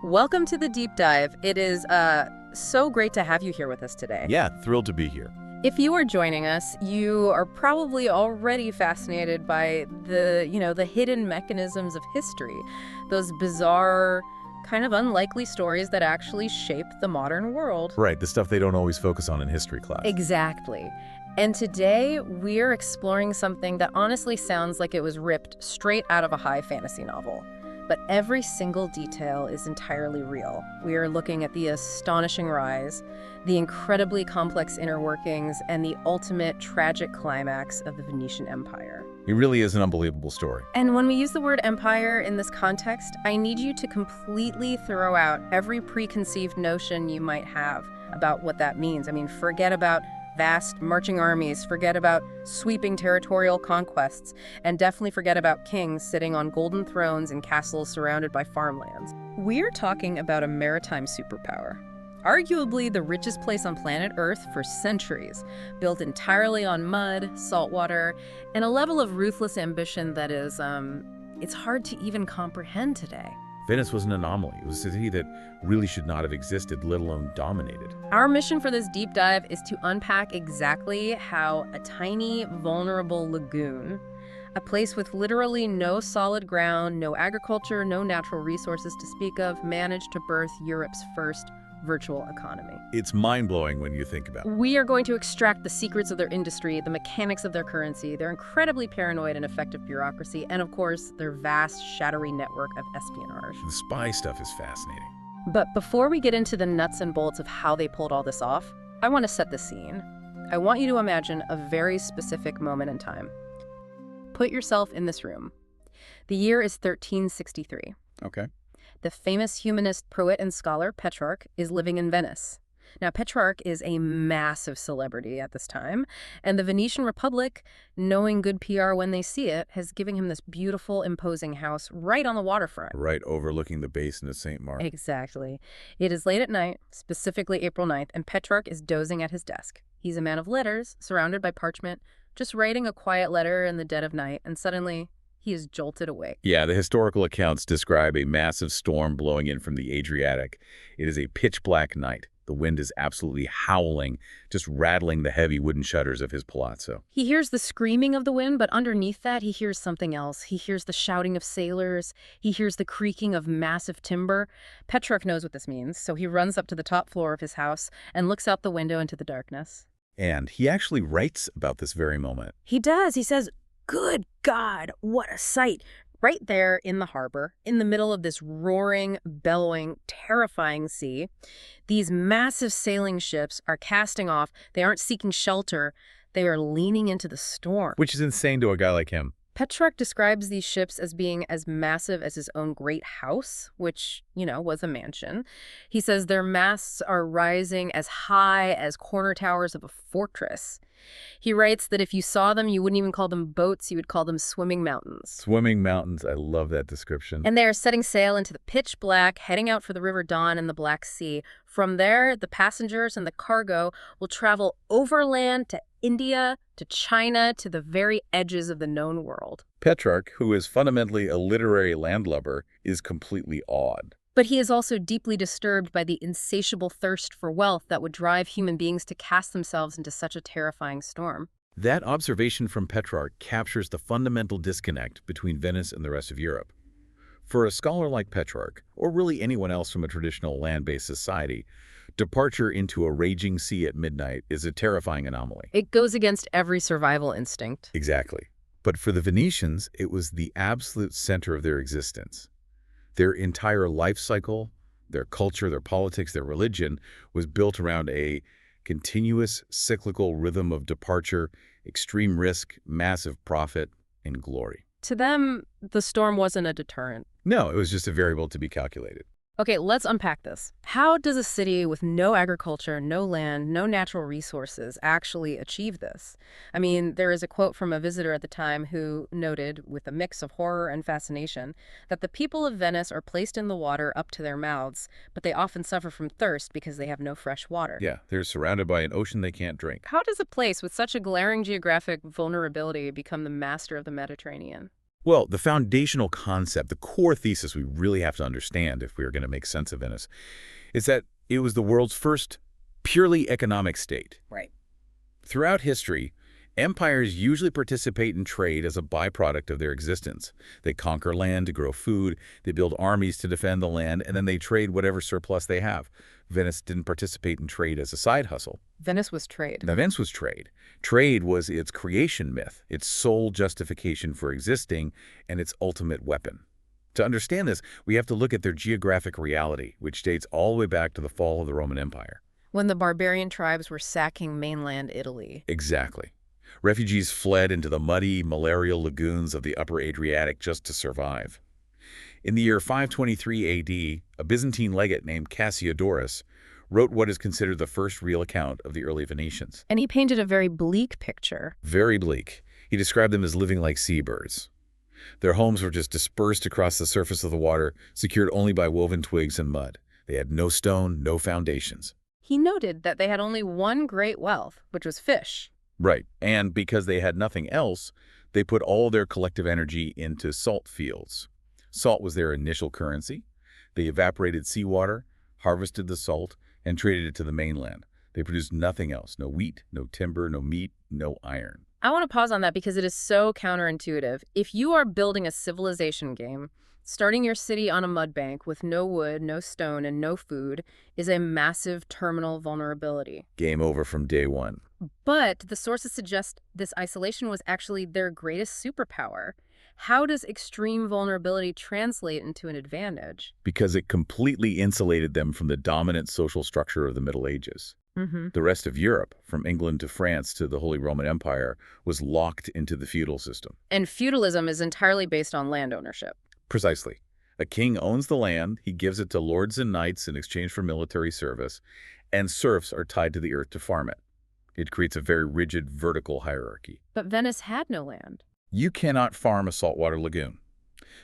Welcome to the deep dive. It is so great to have you here with us today. Yeah, thrilled to be here. If you are joining us, you are probably already fascinated by the hidden mechanisms of history, those bizarre, kind of unlikely stories that actually shape the modern world. Right, the stuff they don't always focus on in history class. Exactly. And today, we're exploring something that honestly sounds like it was ripped straight out of a high fantasy novel. But every single detail is entirely real. We are looking at the astonishing rise, the incredibly complex inner workings, and the ultimate tragic climax of the Venetian Empire. It really is an unbelievable story. And when we use the word empire in this context, I need you to completely throw out every preconceived notion you might have about what that means. I mean, forget about vast marching armies, forget about sweeping territorial conquests, and definitely forget about kings sitting on golden thrones in castles surrounded by farmlands. We're talking about a maritime superpower, arguably the richest place on planet Earth for centuries, built entirely on mud, salt water, and a level of ruthless ambition that is, it's hard to even comprehend today. Venice was an anomaly. It was a city that really should not have existed, let alone dominated. Our mission for this deep dive is to unpack exactly how a tiny, vulnerable lagoon, a place with literally no solid ground, no agriculture, no natural resources to speak of, managed to birth Europe's first virtual economy. It's mind-blowing when you think about it. We are going to extract the secrets of their industry, the mechanics of their currency, their incredibly paranoid and effective bureaucracy, and of course, their vast, shadowy network of espionage. The spy stuff is fascinating. But before we get into the nuts and bolts of how they pulled all this off, I want to set the scene. I want you to imagine a very specific moment in time. Put yourself in this room. The year is 1363. Okay. The famous humanist poet and scholar Petrarch is living in Venice. Now, Petrarch is a massive celebrity at this time, and the Venetian Republic, knowing good PR when they see it, has given him this beautiful, imposing house right on the waterfront. Right overlooking the basin of St. Mark. Exactly. It is late at night, specifically April 9th, and Petrarch is dozing at his desk. He's a man of letters, surrounded by parchment, just writing a quiet letter in the dead of night, and suddenly he is jolted awake. Yeah, the historical accounts describe a massive storm blowing in from the Adriatic. It is a pitch-black night. The wind is absolutely howling, just rattling the heavy wooden shutters of his palazzo. He hears the screaming of the wind, but underneath that, he hears something else. He hears the shouting of sailors. He hears the creaking of massive timber. Petrarch knows what this means, so he runs up to the top floor of his house and looks out the window into the darkness. And he actually writes about this very moment. He does. He says, "Good God, what a sight." Right there in the harbor, in the middle of this roaring, bellowing, terrifying sea, these massive sailing ships are casting off. They aren't seeking shelter. They are leaning into the storm. Which is insane to a guy like him. Petrarch describes these ships as being as massive as his own great house, which, was a mansion. He says their masts are rising as high as corner towers of a fortress. He writes that if you saw them, you wouldn't even call them boats, you would call them swimming mountains. Swimming mountains, I love that description. And they are setting sail into the pitch black, heading out for the River Don and the Black Sea. From there, the passengers and the cargo will travel overland to India, to China, to the very edges of the known world. Petrarch, who is fundamentally a literary landlubber, is completely awed. But he is also deeply disturbed by the insatiable thirst for wealth that would drive human beings to cast themselves into such a terrifying storm. That observation from Petrarch captures the fundamental disconnect between Venice and the rest of Europe. For a scholar like Petrarch, or really anyone else from a traditional land-based society, departure into a raging sea at midnight is a terrifying anomaly. It goes against every survival instinct. Exactly. But for the Venetians, it was the absolute center of their existence. Their entire life cycle, their culture, their politics, their religion was built around a continuous cyclical rhythm of departure, extreme risk, massive profit, and glory. To them, the storm wasn't a deterrent. No, it was just a variable to be calculated. Okay, let's unpack this. How does a city with no agriculture, no land, no natural resources actually achieve this? I mean, there is a quote from a visitor at the time who noted, with a mix of horror and fascination, that the people of Venice are placed in the water up to their mouths, but they often suffer from thirst because they have no fresh water. Yeah, they're surrounded by an ocean they can't drink. How does a place with such a glaring geographic vulnerability become the master of the Mediterranean? Well, the foundational concept, the core thesis we really have to understand if we are going to make sense of Venice, is that it was the world's first purely economic state. Right. Throughout history, empires usually participate in trade as a byproduct of their existence. They conquer land to grow food, they build armies to defend the land, and then they trade whatever surplus they have. Venice didn't participate in trade as a side hustle. Venice was trade. Now, Venice was trade. Trade was its creation myth, its sole justification for existing, and its ultimate weapon. To understand this, we have to look at their geographic reality, which dates all the way back to the fall of the Roman Empire. When the barbarian tribes were sacking mainland Italy. Exactly. Refugees fled into the muddy, malarial lagoons of the upper Adriatic just to survive. In the year 523 AD, a Byzantine legate named Cassiodorus wrote what is considered the first real account of the early Venetians. And he painted a very bleak picture. Very bleak. He described them as living like seabirds. Their homes were just dispersed across the surface of the water, secured only by woven twigs and mud. They had no stone, no foundations. He noted that they had only one great wealth, which was fish. Right, and because they had nothing else, they put all their collective energy into salt fields. Salt was their initial currency. They evaporated seawater, harvested the salt, and traded it to the mainland. They produced nothing else, no wheat, no timber, no meat, no iron. I want to pause on that because it is so counterintuitive. If you are building a civilization game, starting your city on a mud bank with no wood, no stone, and no food is a massive terminal vulnerability. Game over from day one. But the sources suggest this isolation was actually their greatest superpower. How does extreme vulnerability translate into an advantage? Because it completely insulated them from the dominant social structure of the Middle Ages. The rest of Europe, from England to France to the Holy Roman Empire, was locked into the feudal system. And feudalism is entirely based on land ownership. Precisely. A king owns the land, he gives it to lords and knights in exchange for military service, and serfs are tied to the earth to farm it. It creates a very rigid vertical hierarchy. But Venice had no land. You cannot farm a saltwater lagoon.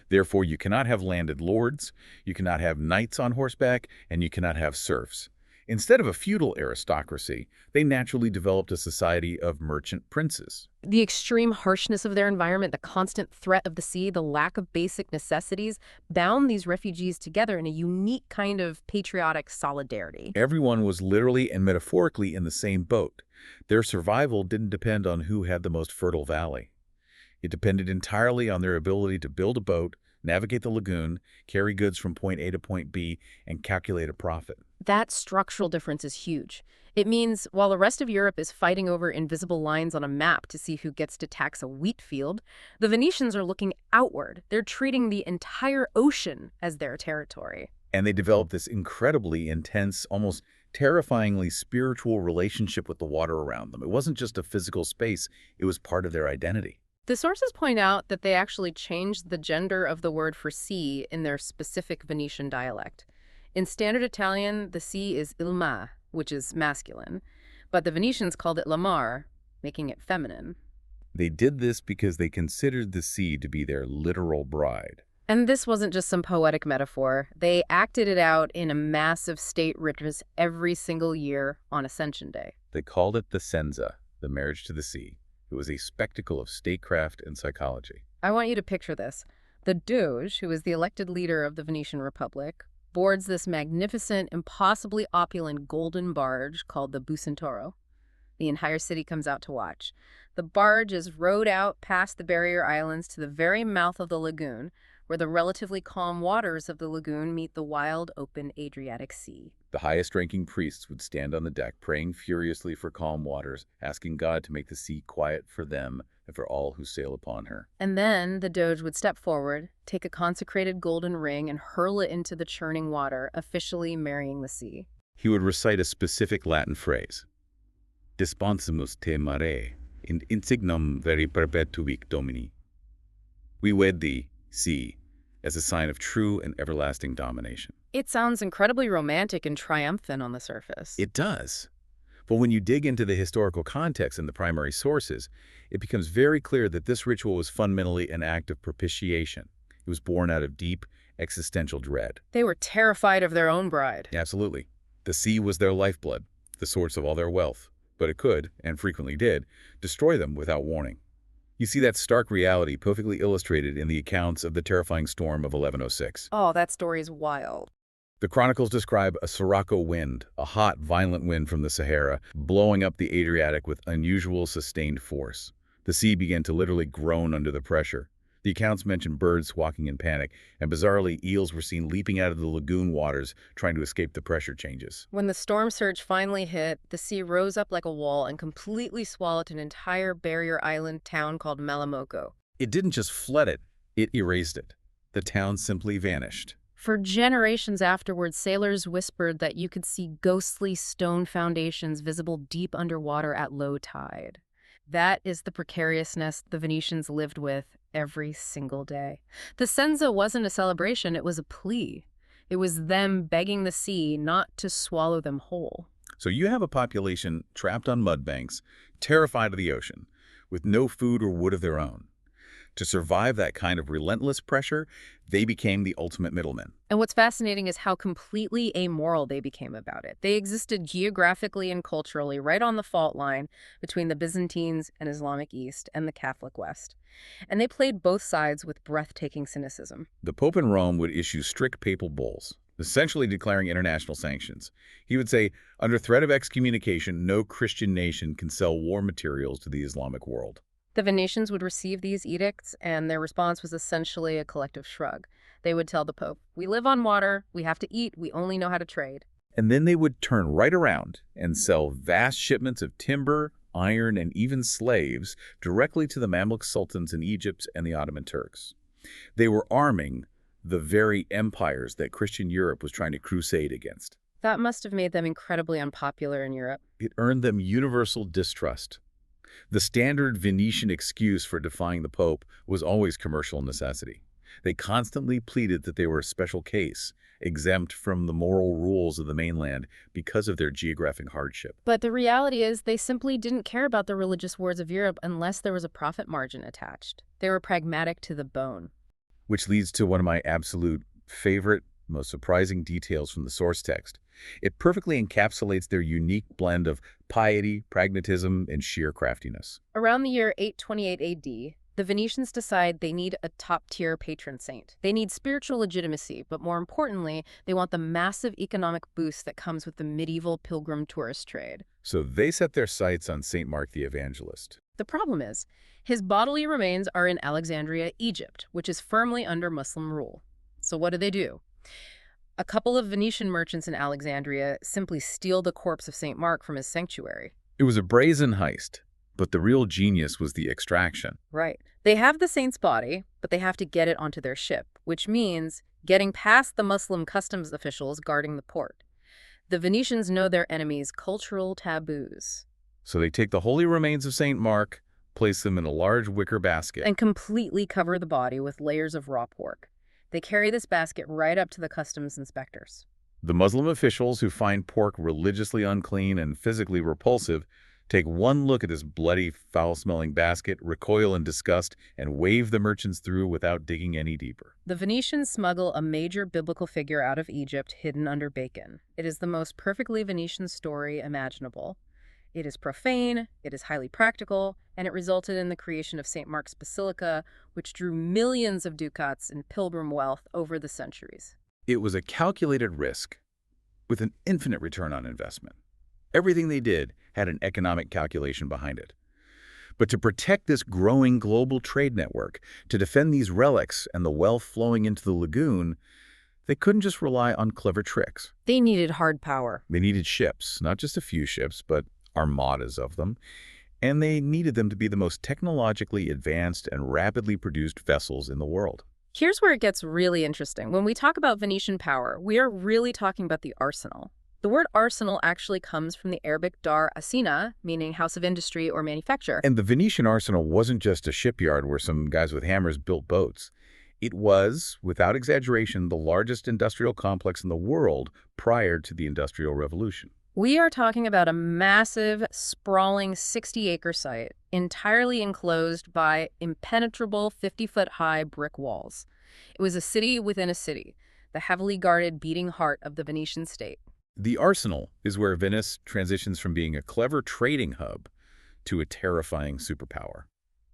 Therefore, you cannot have landed lords, you cannot have knights on horseback, and you cannot have serfs. Instead of a feudal aristocracy, they naturally developed a society of merchant princes. The extreme harshness of their environment, the constant threat of the sea, the lack of basic necessities bound these refugees together in a unique kind of patriotic solidarity. Everyone was literally and metaphorically in the same boat. Their survival didn't depend on who had the most fertile valley. It depended entirely on their ability to build a boat, navigate the lagoon, carry goods from point A to point B, and calculate a profit. That structural difference is huge. It means while the rest of Europe is fighting over invisible lines on a map to see who gets to tax a wheat field, the Venetians are looking outward. They're treating the entire ocean as their territory. And they developed this incredibly intense, almost terrifyingly spiritual relationship with the water around them. It wasn't just a physical space, it was part of their identity. The sources point out that they actually changed the gender of the word for sea in their specific Venetian dialect. In standard Italian, the sea is il ma, which is masculine, but the Venetians called it la mar, making it feminine. They did this because they considered the sea to be their literal bride. And this wasn't just some poetic metaphor. They acted it out in a massive state rituals every single year on Ascension Day. They called it the senza, the marriage to the sea. It was a spectacle of statecraft and psychology. I want you to picture this. The Doge, who is the elected leader of the Venetian Republic, boards this magnificent, impossibly opulent golden barge called the Bucentoro. The entire city comes out to watch. The barge is rowed out past the barrier islands to the very mouth of the lagoon, where the relatively calm waters of the lagoon meet the wild, open Adriatic Sea. The highest-ranking priests would stand on the deck, praying furiously for calm waters, asking God to make the sea quiet for them and for all who sail upon her. And then the Doge would step forward, take a consecrated golden ring, and hurl it into the churning water, officially marrying the sea. He would recite a specific Latin phrase, Desponsimus te mare, in insignum veri perpetuic domini. We wed thee, sea, as a sign of true and everlasting domination. It sounds incredibly romantic and triumphant on the surface. It does. But when you dig into the historical context and the primary sources, it becomes very clear that this ritual was fundamentally an act of propitiation. It was born out of deep existential dread. They were terrified of their own bride. Absolutely. The sea was their lifeblood, the source of all their wealth, but it could, and frequently did, destroy them without warning. You see that stark reality perfectly illustrated in the accounts of the terrifying storm of 1106. Oh, that story's wild. The chronicles describe a sirocco wind, a hot, violent wind from the Sahara, blowing up the Adriatic with unusual sustained force. The sea began to literally groan under the pressure. The accounts mention birds squawking in panic, and bizarrely, eels were seen leaping out of the lagoon waters, trying to escape the pressure changes. When the storm surge finally hit, the sea rose up like a wall and completely swallowed an entire barrier island town called Malamocco. It didn't just flood it, it erased it. The town simply vanished. For generations afterwards, sailors whispered that you could see ghostly stone foundations visible deep underwater at low tide. That is the precariousness the Venetians lived with every single day. The Senza wasn't a celebration, it was a plea. It was them begging the sea not to swallow them whole. So you have a population trapped on mud banks, terrified of the ocean, with no food or wood of their own. To survive that kind of relentless pressure, they became the ultimate middlemen. And what's fascinating is how completely amoral they became about it. They existed geographically and culturally right on the fault line between the Byzantines and Islamic East and the Catholic West. And they played both sides with breathtaking cynicism. The Pope in Rome would issue strict papal bulls, essentially declaring international sanctions. He would say, under threat of excommunication, no Christian nation can sell war materials to the Islamic world. The Venetians would receive these edicts, and their response was essentially a collective shrug. They would tell the Pope, we live on water, we have to eat, we only know how to trade. And then they would turn right around and sell vast shipments of timber, iron, and even slaves directly to the Mamluk sultans in Egypt and the Ottoman Turks. They were arming the very empires that Christian Europe was trying to crusade against. That must have made them incredibly unpopular in Europe. It earned them universal distrust. The standard Venetian excuse for defying the Pope was always commercial necessity. They constantly pleaded that they were a special case, exempt from the moral rules of the mainland because of their geographic hardship. But the reality is they simply didn't care about the religious wars of Europe unless there was a profit margin attached. They were pragmatic to the bone. Which leads to one of my absolute favorite, most surprising details from the source text. It perfectly encapsulates their unique blend of piety, pragmatism, and sheer craftiness. Around the year 828 AD, the Venetians decide they need a top-tier patron saint. They need spiritual legitimacy, but more importantly, they want the massive economic boost that comes with the medieval pilgrim tourist trade. So they set their sights on St. Mark the Evangelist. The problem is, his bodily remains are in Alexandria, Egypt, which is firmly under Muslim rule. So what do? A couple of Venetian merchants in Alexandria simply steal the corpse of St. Mark from his sanctuary. It was a brazen heist, but the real genius was the extraction. Right. They have the saint's body, but they have to get it onto their ship, which means getting past the Muslim customs officials guarding the port. The Venetians know their enemies' cultural taboos. So they take the holy remains of St. Mark, place them in a large wicker basket, And completely cover the body with layers of raw pork. They carry this basket right up to the customs inspectors. The Muslim officials, who find pork religiously unclean and physically repulsive, take one look at this bloody, foul-smelling basket, recoil in disgust, and wave the merchants through without digging any deeper. The Venetians smuggle a major biblical figure out of Egypt hidden under bacon. It is the most perfectly Venetian story imaginable. It is profane, it is highly practical, and it resulted in the creation of St. Mark's Basilica, which drew millions of ducats in pilgrim wealth over the centuries. It was a calculated risk with an infinite return on investment. Everything they did had an economic calculation behind it. But to protect this growing global trade network, to defend these relics and the wealth flowing into the lagoon, they couldn't just rely on clever tricks. They needed hard power. They needed ships, not just a few ships, but armadas of them, and they needed them to be the most technologically advanced and rapidly produced vessels in the world. Here's where it gets really interesting. When we talk about Venetian power, we are really talking about the arsenal. The word arsenal actually comes from the Arabic dar asina, meaning house of industry or manufacture. And the Venetian arsenal wasn't just a shipyard where some guys with hammers built boats. It was, without exaggeration, the largest industrial complex in the world prior to the Industrial Revolution. We are talking about a massive, sprawling 60-acre site, entirely enclosed by impenetrable 50-foot-high brick walls. It was a city within a city, the heavily guarded beating heart of the Venetian state. The arsenal is where Venice transitions from being a clever trading hub to a terrifying superpower.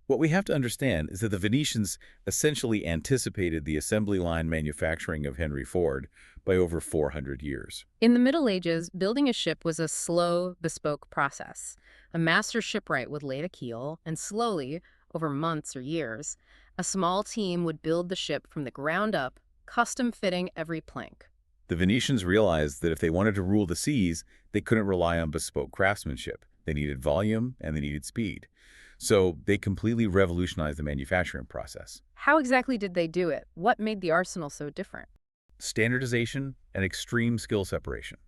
What we have to understand is that the Venetians essentially anticipated the assembly line manufacturing of Henry Ford by over 400 years. In the Middle Ages, building a ship was a slow, bespoke process. A master shipwright would lay the keel, and slowly, over months or years, a small team would build the ship from the ground up, custom fitting every plank. The Venetians realized that if they wanted to rule the seas, they couldn't rely on bespoke craftsmanship. They needed volume and they needed speed. So they completely revolutionized the manufacturing process. How exactly did they do it? What made the arsenal so different? Standardization and extreme skill separation.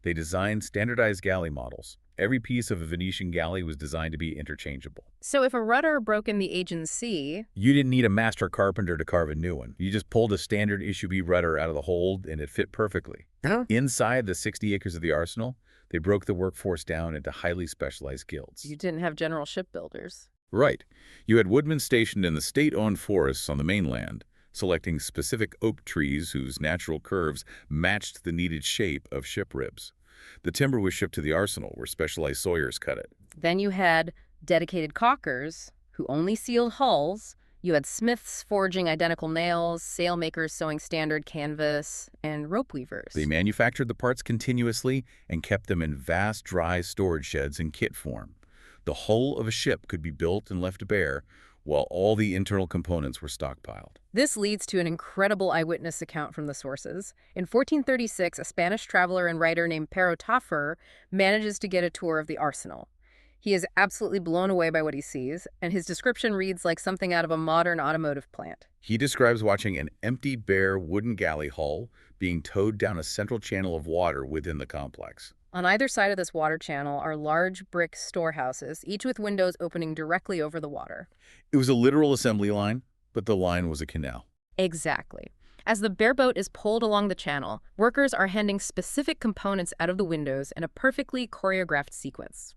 They designed standardized galley models. Every piece of a Venetian galley was designed to be interchangeable. So if a rudder broke in the Aegean Sea, You didn't need a master carpenter to carve a new one. You just pulled a standard issue B rudder out of the hold and it fit perfectly. Huh? Inside the 60 acres of the arsenal, they broke the workforce down into highly specialized guilds. you didn't have general shipbuilders. Right. You had woodmen stationed in the state-owned forests on the mainland, selecting specific oak trees whose natural curves matched the needed shape of ship ribs. The timber was shipped to the arsenal, where specialized sawyers cut it. Then you had dedicated caulkers who only sealed hulls. You had smiths forging identical nails, sailmakers sewing standard canvas, and rope weavers. They manufactured the parts continuously and kept them in vast, dry storage sheds in kit form. The hull of a ship could be built and left bare, while all the internal components were stockpiled. This leads to an incredible eyewitness account from the sources. In 1436, a Spanish traveler and writer named Pero Taffer manages to get a tour of the arsenal. He is absolutely blown away by what he sees, and his description reads like something out of a modern automotive plant. He describes watching an empty, bare wooden galley hull being towed down a central channel of water within the complex. On either side of this water channel are large brick storehouses, each with windows opening directly over the water. It was a literal assembly line, but the line was a canal. Exactly. As the bareboat is pulled along the channel, workers are handing specific components out of the windows in a perfectly choreographed sequence.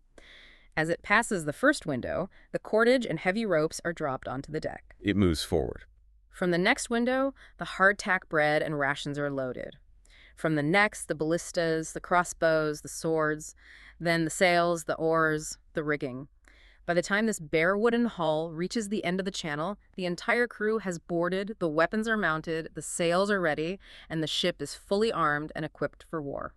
As it passes the first window, the cordage and heavy ropes are dropped onto the deck. It moves forward. From the next window, the hardtack bread and rations are loaded. From the next, the ballistas, the crossbows, the swords, then the sails, the oars, the rigging. By the time this bare wooden hull reaches the end of the channel, the entire crew has boarded, the weapons are mounted, the sails are ready, and the ship is fully armed and equipped for war.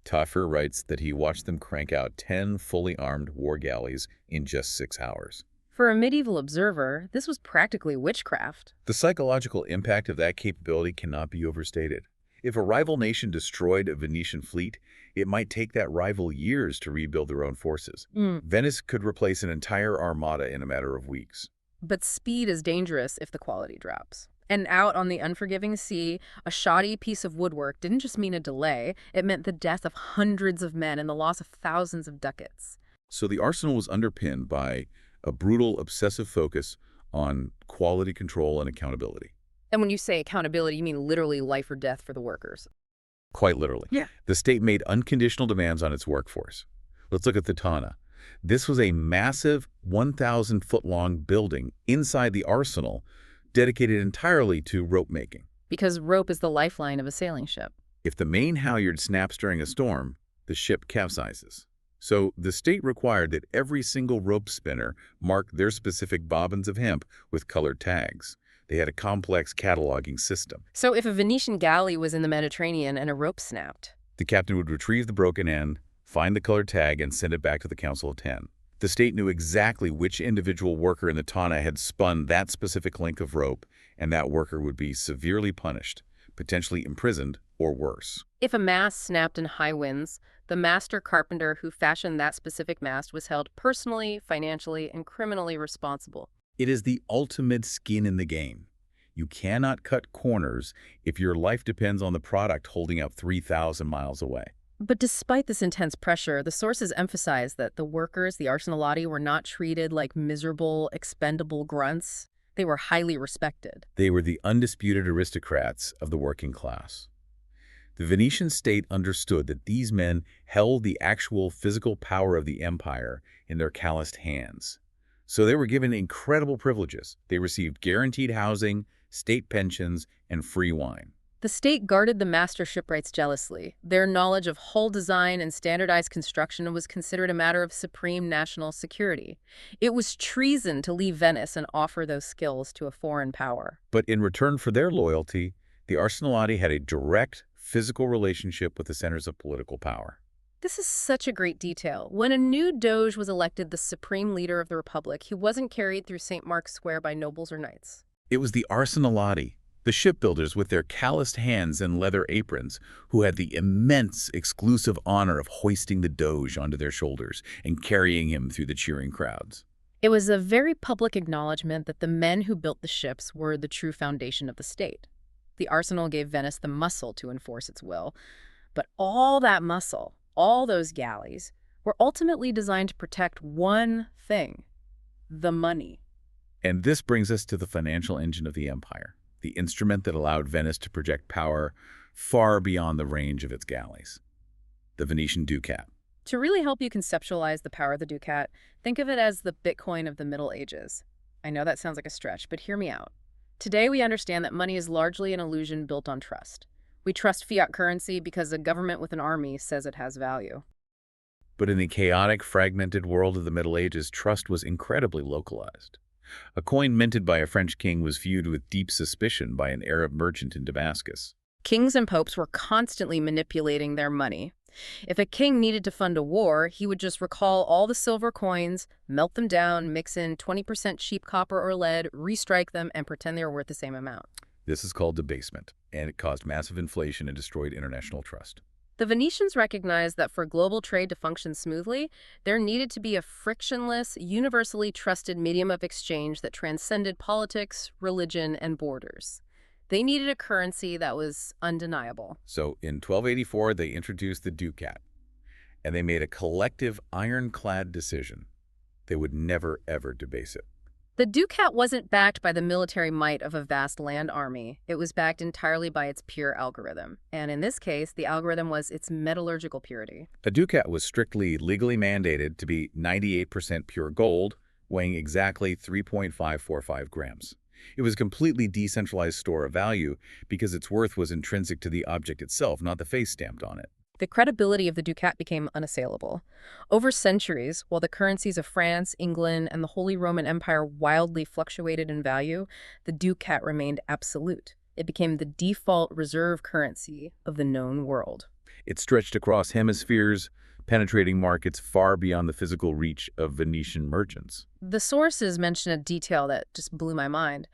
Taffer writes that he watched them crank out 10 fully armed war galleys in just 6 hours. For a medieval observer, this was practically witchcraft. The psychological impact of that capability cannot be overstated. If a rival nation destroyed a Venetian fleet, it might take that rival years to rebuild their own forces. Venice could replace an entire armada in a matter of weeks. But speed is dangerous if the quality drops. And out on the unforgiving sea, a shoddy piece of woodwork didn't just mean a delay, it meant the death of hundreds of men and the loss of thousands of ducats. So the arsenal was underpinned by a brutal, obsessive focus on quality control and accountability. And when you say accountability, you mean literally life or death for the workers. Quite literally. Yeah. The state made unconditional demands on its workforce. Let's look at the Tana. This was a massive 1,000-foot-long building inside the arsenal dedicated entirely to rope making. Because rope is the lifeline of a sailing ship. If the main halyard snaps during a storm, the ship capsizes. So the state required that every single rope spinner mark their specific bobbins of hemp with colored tags. They had a complex cataloging system. So if a Venetian galley was in the Mediterranean and a rope snapped, The captain would retrieve the broken end, find the colored tag, and send it back to the Council of 10. The state knew exactly which individual worker in the Tana had spun that specific length of rope, and that worker would be severely punished, potentially imprisoned, or worse. if a mast snapped in high winds, the master carpenter who fashioned that specific mast was held personally, financially, and criminally responsible. It is the ultimate skin in the game. You cannot cut corners if your life depends on the product holding up 3,000 miles away. But despite this intense pressure, the sources emphasize that the workers, the arsenalati, were not treated like miserable, expendable grunts. They were highly respected. They were the undisputed aristocrats of the working class. The Venetian state understood that these men held the actual physical power of the empire in their calloused hands. So they were given incredible privileges. They received guaranteed housing, state pensions, and free wine. The state guarded the master shipwrights jealously. Their knowledge of hull design and standardized construction was considered a matter of supreme national security. It was treason to leave Venice and offer those skills to a foreign power. But in return for their loyalty, the Arsenalati had a direct, physical relationship with the centers of political power. This is such a great detail. When a new Doge was elected the supreme leader of the Republic, he wasn't carried through St. Mark's Square by nobles or knights. It was the Arsenalati, the shipbuilders with their calloused hands and leather aprons, who had the immense, exclusive honor of hoisting the Doge onto their shoulders and carrying him through the cheering crowds. It was a very public acknowledgement that the men who built the ships were the true foundation of the state. The arsenal gave Venice the muscle to enforce its will, but all that muscle, all those galleys, were ultimately designed to protect one thing: the money. And this brings us to the financial engine of the empire, the instrument that allowed Venice to project power far beyond the range of its galleys: the Venetian ducat. To really help you conceptualize the power of the ducat, think of it as the Bitcoin of the Middle Ages. I know that sounds like a stretch, but hear me out. Today, we understand that money is largely an illusion built on trust. We trust fiat currency because a government with an army says it has value. But in the chaotic, fragmented world of the Middle Ages, trust was incredibly localized. A coin minted by a French king was viewed with deep suspicion by an Arab merchant in Damascus. Kings and popes were constantly manipulating their money. If a king needed to fund a war, he would just recall all the silver coins, melt them down, mix in 20% cheap copper or lead, restrike them, and pretend they were worth the same amount. This is called debasement, and it caused massive inflation and destroyed international trust. The Venetians recognized that for global trade to function smoothly, there needed to be a frictionless, universally trusted medium of exchange that transcended politics, religion, and borders. They needed a currency that was undeniable. So in 1284, they introduced the ducat, and they made a collective ironclad decision. They would never, ever debase it. The ducat wasn't backed by the military might of a vast land army. It was backed entirely by its pure algorithm. And in this case, the algorithm was its metallurgical purity. A ducat was strictly legally mandated to be 98% pure gold, weighing exactly 3.545 grams. It was a completely decentralized store of value because its worth was intrinsic to the object itself, not the face stamped on it. The credibility of the ducat became unassailable. Over centuries, while the currencies of France, England, and the Holy Roman Empire wildly fluctuated in value, the ducat remained absolute. It became the default reserve currency of the known world. It stretched across hemispheres, penetrating markets far beyond the physical reach of Venetian merchants. The sources mention a detail that just blew my mind.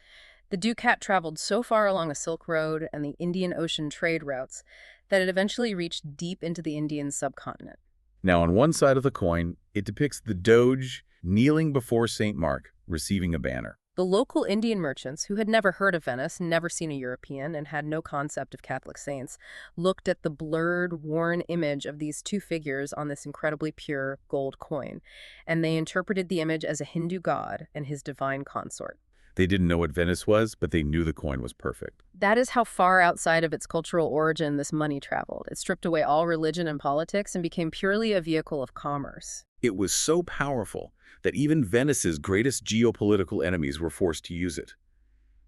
The ducat traveled so far along the Silk Road and the Indian Ocean trade routes that it eventually reached deep into the Indian subcontinent. Now, on one side of the coin, it depicts the Doge kneeling before St. Mark, receiving a banner. The local Indian merchants, who had never heard of Venice, never seen a European, and had no concept of Catholic saints, looked at the blurred, worn image of these two figures on this incredibly pure gold coin, and they interpreted the image as a Hindu god and his divine consort. They didn't know what Venice was, but they knew the coin was perfect. That is how far outside of its cultural origin this money traveled. It stripped away all religion and politics and became purely a vehicle of commerce. It was so powerful that even Venice's greatest geopolitical enemies were forced to use it.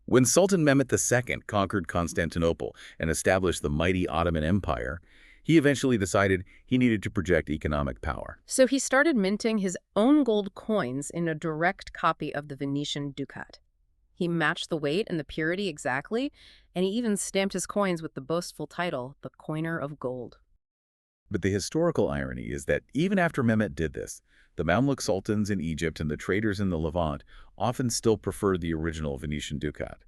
When Sultan Mehmed II conquered Constantinople and established the mighty Ottoman Empire, he eventually decided he needed to project economic power. So he started minting his own gold coins in a direct copy of the Venetian ducat. He matched the weight and the purity exactly, and he even stamped his coins with the boastful title, the Coiner of Gold. But the historical irony is that even after Mehmet did this, the Mamluk sultans in Egypt and the traders in the Levant often still preferred the original Venetian ducat.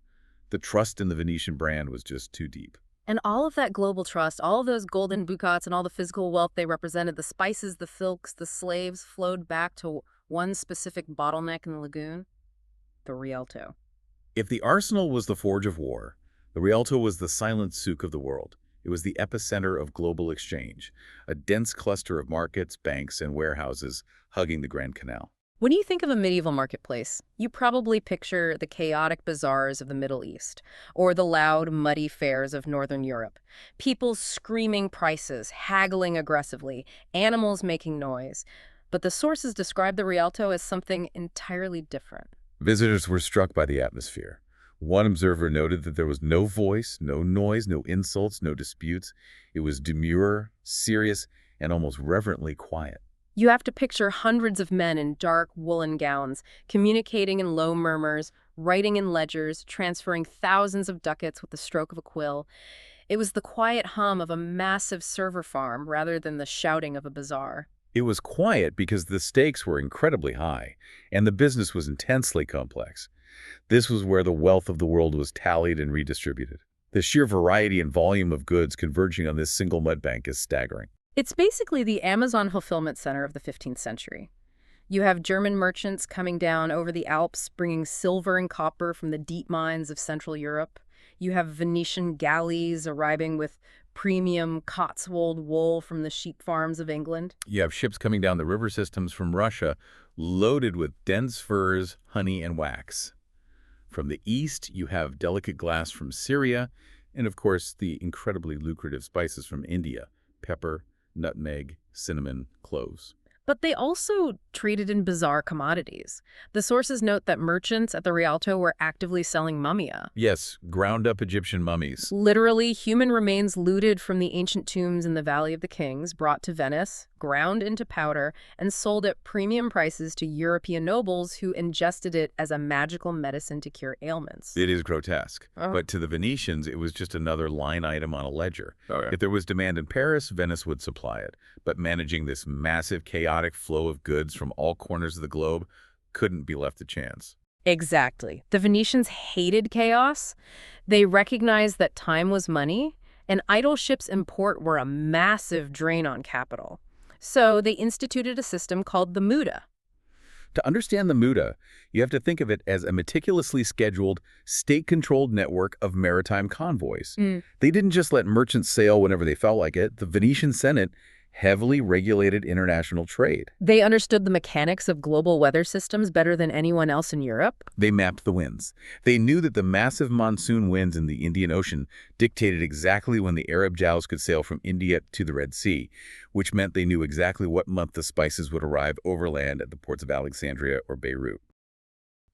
The trust in the Venetian brand was just too deep. And all of that global trust, all of those golden ducats and all the physical wealth they represented, the spices, the silks, the slaves, flowed back to one specific bottleneck in the lagoon: the Rialto. If the arsenal was the forge of war, the Rialto was the silent souk of the world. It was the epicenter of global exchange, a dense cluster of markets, banks, and warehouses hugging the Grand Canal. When you think of a medieval marketplace, you probably picture the chaotic bazaars of the Middle East, or the loud, muddy fairs of Northern Europe. People screaming prices, haggling aggressively, animals making noise. But the sources describe the Rialto as something entirely different. Visitors were struck by the atmosphere. One observer noted that there was no voice, no noise, no insults, no disputes. It was demure, serious, and almost reverently quiet. You have to picture hundreds of men in dark woolen gowns, communicating in low murmurs, writing in ledgers, transferring thousands of ducats with the stroke of a quill. It was the quiet hum of a massive server farm rather than the shouting of a bazaar. It was quiet because the stakes were incredibly high, and the business was intensely complex. This was where the wealth of the world was tallied and redistributed. The sheer variety and volume of goods converging on this single mud bank is staggering. It's basically the Amazon fulfillment center of the 15th century. You have German merchants coming down over the Alps, bringing silver and copper from the deep mines of Central Europe. You have Venetian galleys arriving with premium Cotswold wool from the sheep farms of England. You have ships coming down the river systems from Russia, loaded with dense furs, honey, and wax. From the east, you have delicate glass from Syria, and of course, the incredibly lucrative spices from India: pepper, nutmeg, cinnamon, cloves. But they also traded in bizarre commodities. The sources note that merchants at the Rialto were actively selling mumia. Yes, ground-up Egyptian mummies. Literally, human remains looted from the ancient tombs in the Valley of the Kings, brought to Venice, ground into powder, and sold at premium prices to European nobles who ingested it as a magical medicine to cure ailments. It is grotesque. Oh. But to the Venetians, it was just another line item on a ledger. Okay. If there was demand in Paris, Venice would supply it. But managing this massive, chaotic flow of goods from all corners of the globe couldn't be left to chance. Exactly. The Venetians hated chaos. They recognized that time was money, and idle ships in port were a massive drain on capital. So they instituted a system called the muda. To understand the muda, you have to think of it as a meticulously scheduled, state-controlled network of maritime convoys. They didn't just let merchants sail whenever they felt like it. The Venetian Senate heavily regulated international trade. They understood the mechanics of global weather systems better than anyone else in Europe. They mapped the winds. They knew that the massive monsoon winds in the Indian Ocean dictated exactly when the Arab dhows could sail from India to the Red Sea, which meant they knew exactly what month the spices would arrive overland at the ports of Alexandria or Beirut.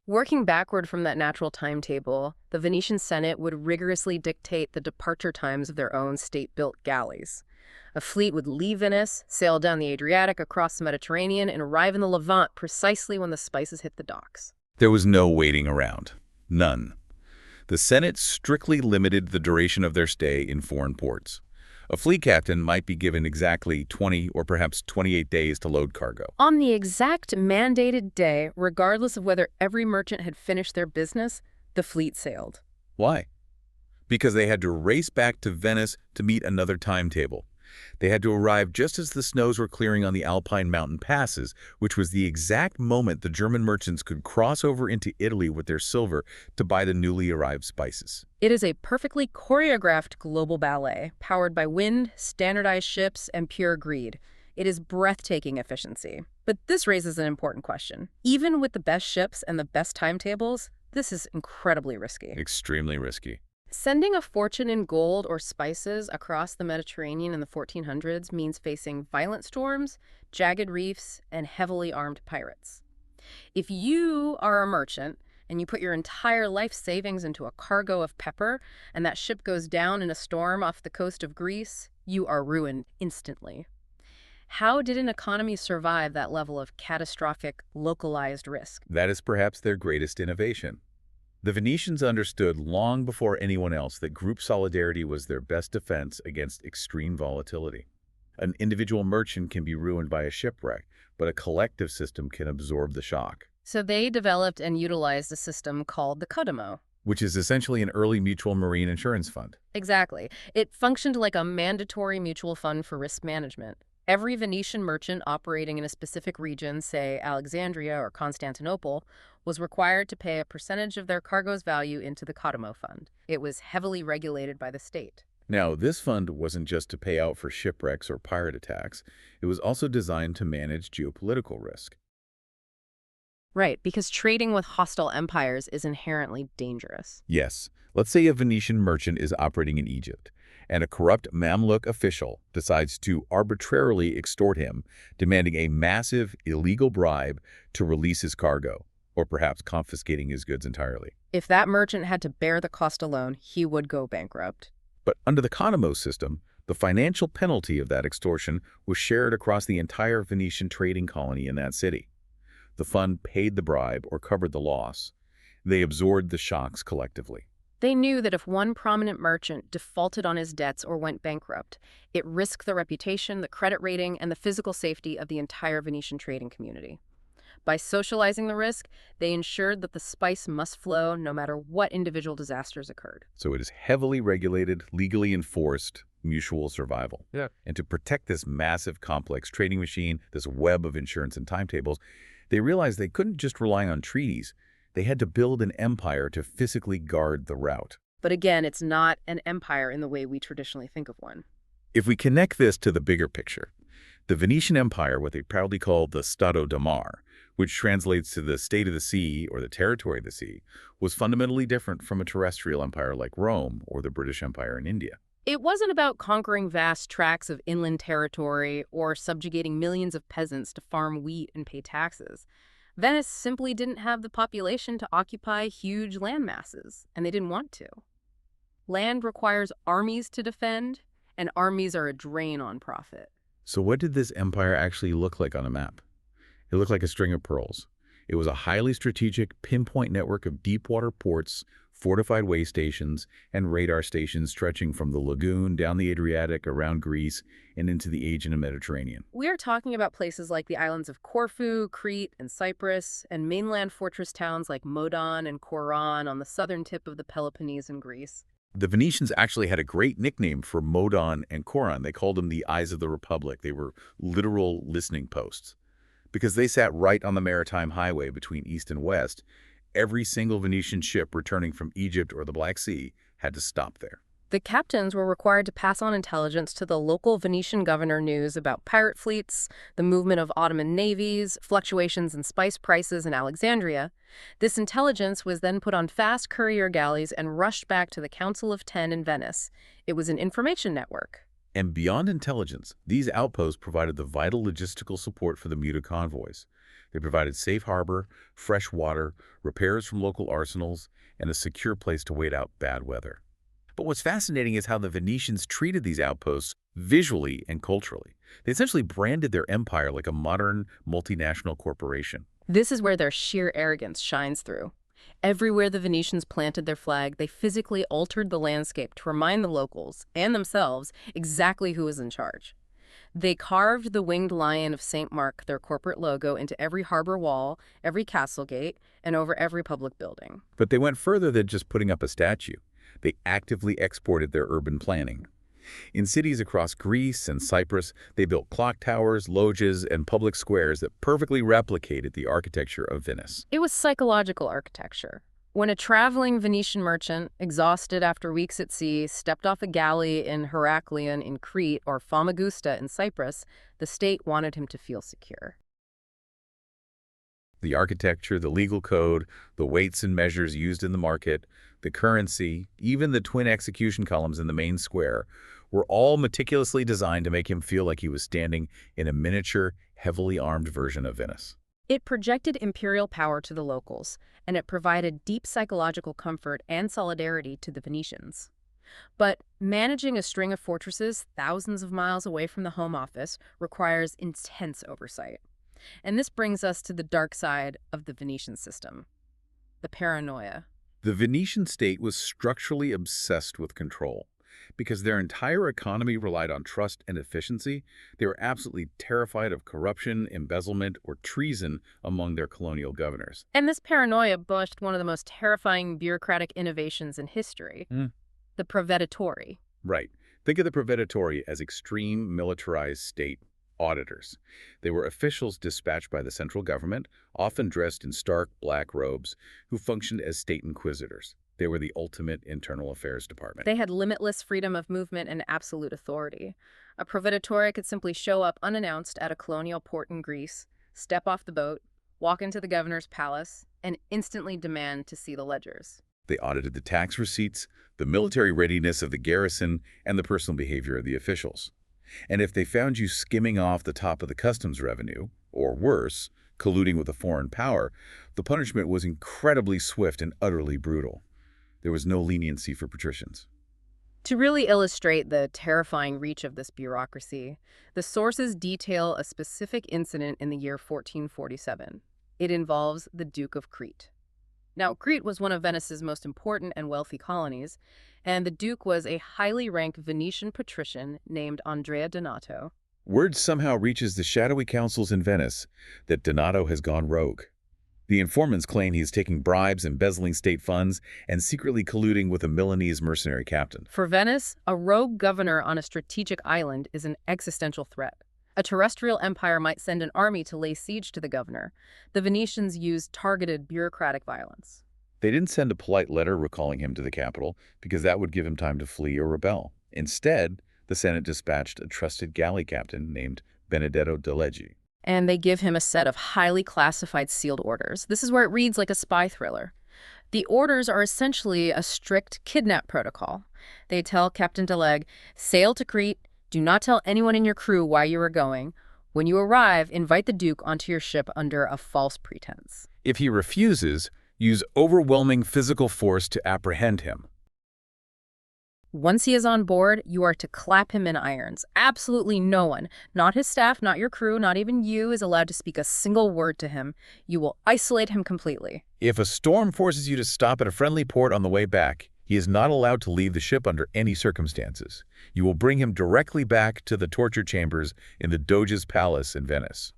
Working backward from that natural timetable, the Venetian Senate would rigorously dictate the departure times of their own state-built galleys. A fleet would leave Venice, sail down the Adriatic across the Mediterranean, and arrive in the Levant precisely when the spices hit the docks. There was no waiting around. None. The Senate strictly limited the duration of their stay in foreign ports. A fleet captain might be given exactly 20 or perhaps 28 days to load cargo. On the exact mandated day, regardless of whether every merchant had finished their business, the fleet sailed. Why? Because they had to race back to Venice to meet another timetable. They had to arrive just as the snows were clearing on the Alpine mountain passes, which was the exact moment the German merchants could cross over into Italy with their silver to buy the newly arrived spices. It is a perfectly choreographed global ballet, powered by wind, standardized ships, and pure greed. It is breathtaking efficiency. But this raises an important question. Even with the best ships and the best timetables, this is incredibly risky. Extremely risky. Sending a fortune in gold or spices across the Mediterranean in the 1400s means facing violent storms, jagged reefs, and heavily armed pirates. If you are a merchant and you put your entire life savings into a cargo of pepper and that ship goes down in a storm off the coast of Greece, you are ruined instantly. How did an economy survive that level of catastrophic, localized risk? That is perhaps their greatest innovation. The Venetians understood long before anyone else that group solidarity was their best defense against extreme volatility. An individual merchant can be ruined by a shipwreck, but a collective system can absorb the shock. So they developed and utilized a system called the Codimo. Which is essentially an early mutual marine insurance fund. Exactly. It functioned like a mandatory mutual fund for risk management. Every Venetian merchant operating in a specific region, say Alexandria or Constantinople, was required to pay a percentage of their cargo's value into the Codimo fund. It was heavily regulated by the state. Now, this fund wasn't just to pay out for shipwrecks or pirate attacks. It was also designed to manage geopolitical risk. Right, because trading with hostile empires is inherently dangerous. Yes, let's say a Venetian merchant is operating in Egypt, and a corrupt Mamluk official decides to arbitrarily extort him, demanding a massive, illegal bribe to release his cargo. or perhaps confiscating his goods entirely. If that merchant had to bear the cost alone, he would go bankrupt. But under the Conomo system, the financial penalty of that extortion was shared across the entire Venetian trading colony in that city. The fund paid the bribe or covered the loss. They absorbed the shocks collectively. They knew that if one prominent merchant defaulted on his debts or went bankrupt, it risked the reputation, the credit rating, and the physical safety of the entire Venetian trading community. By socializing the risk, they ensured that the spice must flow no matter what individual disasters occurred. So it is heavily regulated, legally enforced, mutual survival. Yeah. And to protect this massive, complex trading machine, this web of insurance and timetables, they realized they couldn't just rely on treaties. They had to build an empire to physically guard the route. But again, it's not an empire in the way we traditionally think of one. If we connect this to the bigger picture, the Venetian Empire, what they proudly called the Stato da Mar, which translates to the state of the sea or the territory of the sea, was fundamentally different from a terrestrial empire like Rome or the British Empire in India. It wasn't about conquering vast tracts of inland territory or subjugating millions of peasants to farm wheat and pay taxes. Venice simply didn't have the population to occupy huge land masses, and they didn't want to. Land requires armies to defend, and armies are a drain on profit. So what did this empire actually look like on a map? It looked like a string of pearls. It was a highly strategic, pinpoint network of deep-water ports, fortified way stations, and radar stations stretching from the lagoon down the Adriatic, around Greece, and into the Aegean and Mediterranean. We are talking about places like the islands of Corfu, Crete, and Cyprus, and mainland fortress towns like Modon and Coron on the southern tip of the Peloponnese in Greece. The Venetians actually had a great nickname for Modon and Coron. They called them the Eyes of the Republic. They were literal listening posts. Because they sat right on the maritime highway between east and west, every single Venetian ship returning from Egypt or the Black Sea had to stop there. The captains were required to pass on intelligence to the local Venetian governor news about pirate fleets, the movement of Ottoman navies, fluctuations in spice prices in Alexandria. This intelligence was then put on fast courier galleys and rushed back to the Council of Ten in Venice. It was an information network. And beyond intelligence, these outposts provided the vital logistical support for the muted convoys. They provided safe harbor, fresh water, repairs from local arsenals, and a secure place to wait out bad weather. But what's fascinating is how the Venetians treated these outposts visually and culturally. They essentially branded their empire like a modern, multinational corporation. This is where their sheer arrogance shines through. Everywhere the Venetians planted their flag, they physically altered the landscape to remind the locals and themselves exactly who was in charge. They carved the winged lion of St. Mark, their corporate logo, into every harbor wall, every castle gate, and over every public building. But they went further than just putting up a statue. They actively exported their urban planning. In cities across Greece and Cyprus, they built clock towers, loggias, and public squares that perfectly replicated the architecture of Venice. It was psychological architecture. When a traveling Venetian merchant, exhausted after weeks at sea, stepped off a galley in Heraklion in Crete or Famagusta in Cyprus, the state wanted him to feel secure. The architecture, the legal code, the weights and measures used in the market, the currency, even the twin execution columns in the main square, were all meticulously designed to make him feel like he was standing in a miniature, heavily armed version of Venice. It projected imperial power to the locals, and it provided deep psychological comfort and solidarity to the Venetians. But managing a string of fortresses thousands of miles away from the home office requires intense oversight. And this brings us to the dark side of the Venetian system, the paranoia. The Venetian state was structurally obsessed with control. Because their entire economy relied on trust and efficiency, they were absolutely terrified of corruption, embezzlement, or treason among their colonial governors. And this paranoia birthed one of the most terrifying bureaucratic innovations in history, the Proveditore. Right. Think of the Proveditore as extreme militarized state auditors. They were officials dispatched by the central government, often dressed in stark black robes, who functioned as state inquisitors. They were the ultimate internal affairs department. They had limitless freedom of movement and absolute authority. A Proveditore could simply show up unannounced at a colonial port in Greece, step off the boat, walk into the governor's palace, and instantly demand to see the ledgers. They audited the tax receipts, the military readiness of the garrison, and the personal behavior of the officials. And if they found you skimming off the top of the customs revenue, or worse, colluding with a foreign power, the punishment was incredibly swift and utterly brutal. There was no leniency for patricians. To really illustrate the terrifying reach of this bureaucracy, the sources detail a specific incident in the year 1447. It involves the Duke of Crete. Now, Crete was one of Venice's most important and wealthy colonies, and the Duke was a highly ranked Venetian patrician named Andrea Donato. Word somehow reaches the shadowy councils in Venice that Donato has gone rogue. The informants claim he's taking bribes, embezzling state funds, and secretly colluding with a Milanese mercenary captain. For Venice, a rogue governor on a strategic island is an existential threat. A terrestrial empire might send an army to lay siege to the governor. The Venetians used targeted bureaucratic violence. They didn't send a polite letter recalling him to the capital because that would give him time to flee or rebel. Instead, the Senate dispatched a trusted galley captain named Benedetto de Leggi. And they give him a set of highly classified sealed orders. This is where it reads like a spy thriller. The orders are essentially a strict kidnap protocol. They tell Captain de Legge, sail to Crete, do not tell anyone in your crew why you are going. When you arrive, invite the Duke onto your ship under a false pretense. If he refuses, use overwhelming physical force to apprehend him. Once he is on board, you are to clap him in irons. Absolutely no one, not his staff, not your crew, not even you, is allowed to speak a single word to him. You will isolate him completely. If a storm forces you to stop at a friendly port on the way back, he is not allowed to leave the ship under any circumstances. You will bring him directly back to the torture chambers in the Doge's palace in Venice.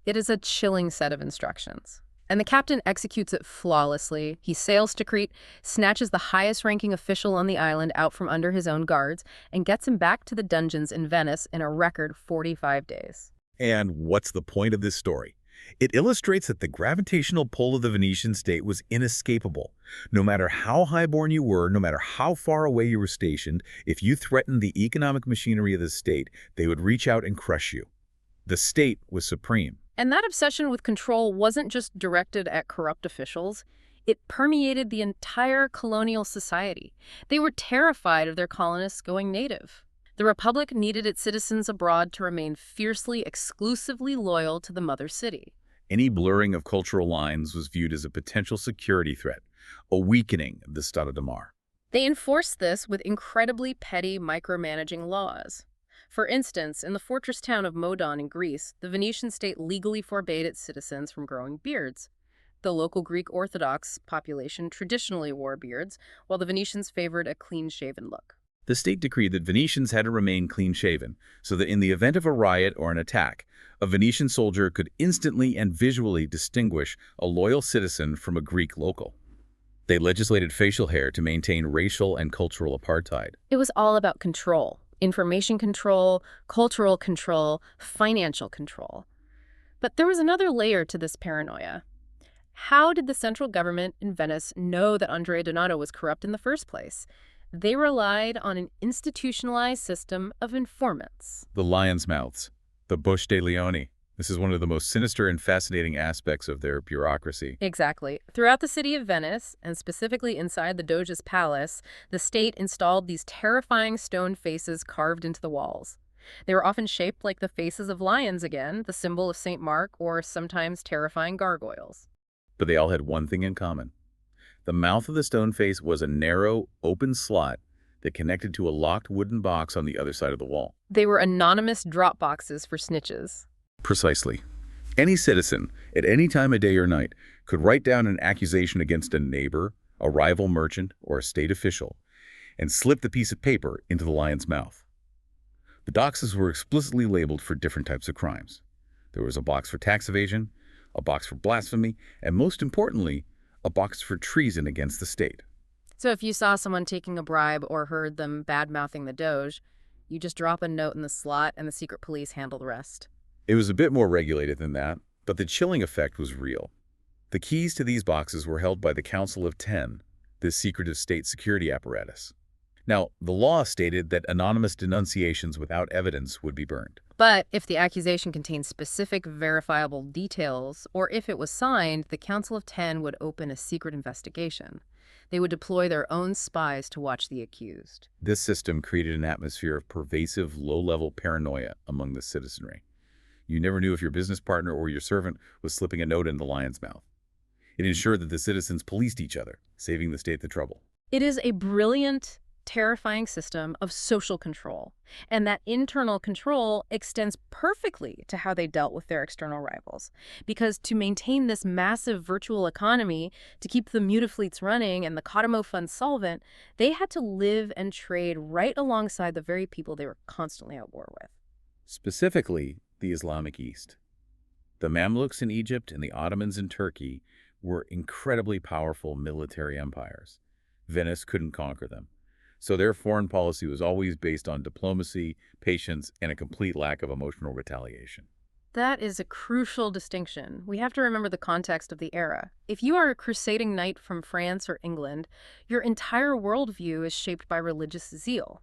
It is a chilling set of instructions. And the captain executes it flawlessly. He sails to Crete, snatches the highest-ranking official on the island out from under his own guards, and gets him back to the dungeons in Venice in a record 45 days. And what's the point of this story? It illustrates that the gravitational pull of the Venetian state was inescapable. No matter how highborn you were, no matter how far away you were stationed, if you threatened the economic machinery of the state, they would reach out and crush you. The state was supreme. And that obsession with control wasn't just directed at corrupt officials. It permeated the entire colonial society. They were terrified of their colonists going native. The Republic needed its citizens abroad to remain fiercely, exclusively loyal to the mother city. Any blurring of cultural lines was viewed as a potential security threat, a weakening of the Stato de Mar. They enforced this with incredibly petty micromanaging laws. For instance, in the fortress town of Modon in Greece, the Venetian state legally forbade its citizens from growing beards. The local Greek Orthodox population traditionally wore beards, while the Venetians favored a clean-shaven look. The state decreed that Venetians had to remain clean-shaven, so that in the event of a riot or an attack, a Venetian soldier could instantly and visually distinguish a loyal citizen from a Greek local. They legislated facial hair to maintain racial and cultural apartheid. It was all about control. Information control, cultural control, financial control. But there was another layer to this paranoia. How did the central government in Venice know that Andrea Donato was corrupt in the first place? They relied on an institutionalized system of informants. The lion's mouths, the Bush de Leone. This is one of the most sinister and fascinating aspects of their bureaucracy. Exactly. Throughout the city of Venice, and specifically inside the Doge's palace, the state installed these terrifying stone faces carved into the walls. They were often shaped like the faces of lions again, the symbol of St. Mark, or sometimes terrifying gargoyles. But they all had one thing in common. The mouth of the stone face was a narrow, open slot that connected to a locked wooden box on the other side of the wall. They were anonymous drop boxes for snitches. Precisely. Any citizen, at any time of day or night, could write down an accusation against a neighbor, a rival merchant, or a state official, and slip the piece of paper into the lion's mouth. The boxes were explicitly labeled for different types of crimes. There was a box for tax evasion, a box for blasphemy, and most importantly, a box for treason against the state. So if you saw someone taking a bribe or heard them bad-mouthing the Doge, you just drop a note in the slot and the secret police handle the rest. It was a bit more regulated than that, but the chilling effect was real. The keys to these boxes were held by the Council of Ten, this secretive state security apparatus. Now, the law stated that anonymous denunciations without evidence would be burned. But if the accusation contained specific verifiable details, or if it was signed, the Council of Ten would open a secret investigation. They would deploy their own spies to watch the accused. This system created an atmosphere of pervasive, low-level paranoia among the citizenry. You never knew if your business partner or your servant was slipping a note in the lion's mouth. It ensured that the citizens policed each other, saving the state the trouble. It is a brilliant, terrifying system of social control, and that internal control extends perfectly to how they dealt with their external rivals. Because to maintain this massive virtual economy, to keep the Mutafleets running and the Cottimo Fund solvent, they had to live and trade right alongside the very people they were constantly at war with. Specifically, the Islamic East. The Mamluks in Egypt and the Ottomans in Turkey were incredibly powerful military empires. Venice couldn't conquer them. So their foreign policy was always based on diplomacy, patience, and a complete lack of emotional retaliation. That is a crucial distinction. We have to remember the context of the era. If you are a crusading knight from France or England, your entire worldview is shaped by religious zeal.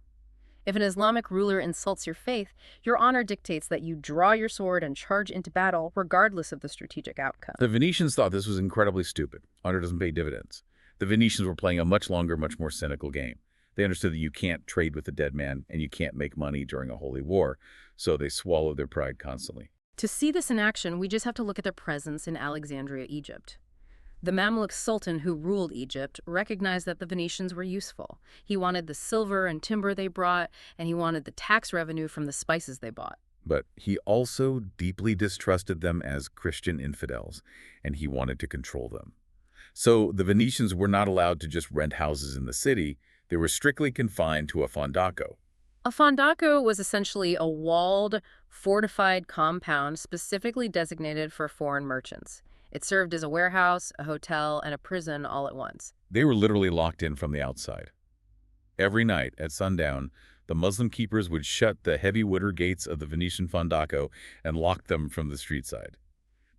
If an Islamic ruler insults your faith, your honor dictates that you draw your sword and charge into battle, regardless of the strategic outcome. The Venetians thought this was incredibly stupid. Honor doesn't pay dividends. The Venetians were playing a much longer, much more cynical game. They understood that you can't trade with the dead man and you can't make money during a holy war, so they swallowed their pride constantly. To see this in action, we just have to look at their presence in Alexandria, Egypt. The Mamluk Sultan who ruled Egypt recognized that the Venetians were useful. He wanted the silver and timber they brought, and he wanted the tax revenue from the spices they bought. But he also deeply distrusted them as Christian infidels, and he wanted to control them. So the Venetians were not allowed to just rent houses in the city. They were strictly confined to a fondaco. A fondaco was essentially a walled, fortified compound specifically designated for foreign merchants. It served as a warehouse, a hotel, and a prison all at once. They were literally locked in from the outside. Every night at sundown, the Muslim keepers would shut the heavy wooden gates of the Venetian fondaco and lock them from the street side.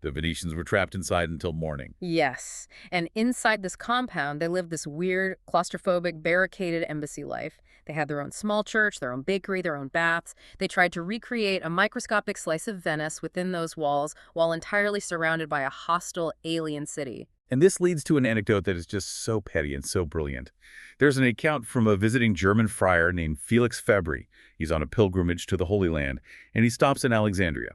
The Venetians were trapped inside until morning. Yes, and inside this compound, they lived this weird, claustrophobic, barricaded embassy life. They had their own small church, their own bakery, their own baths. They tried to recreate a microscopic slice of Venice within those walls while entirely surrounded by a hostile alien city. And this leads to an anecdote that is just so petty and so brilliant. There's an account from a visiting German friar named Felix Fabry. He's on a pilgrimage to the Holy Land, and he stops in Alexandria.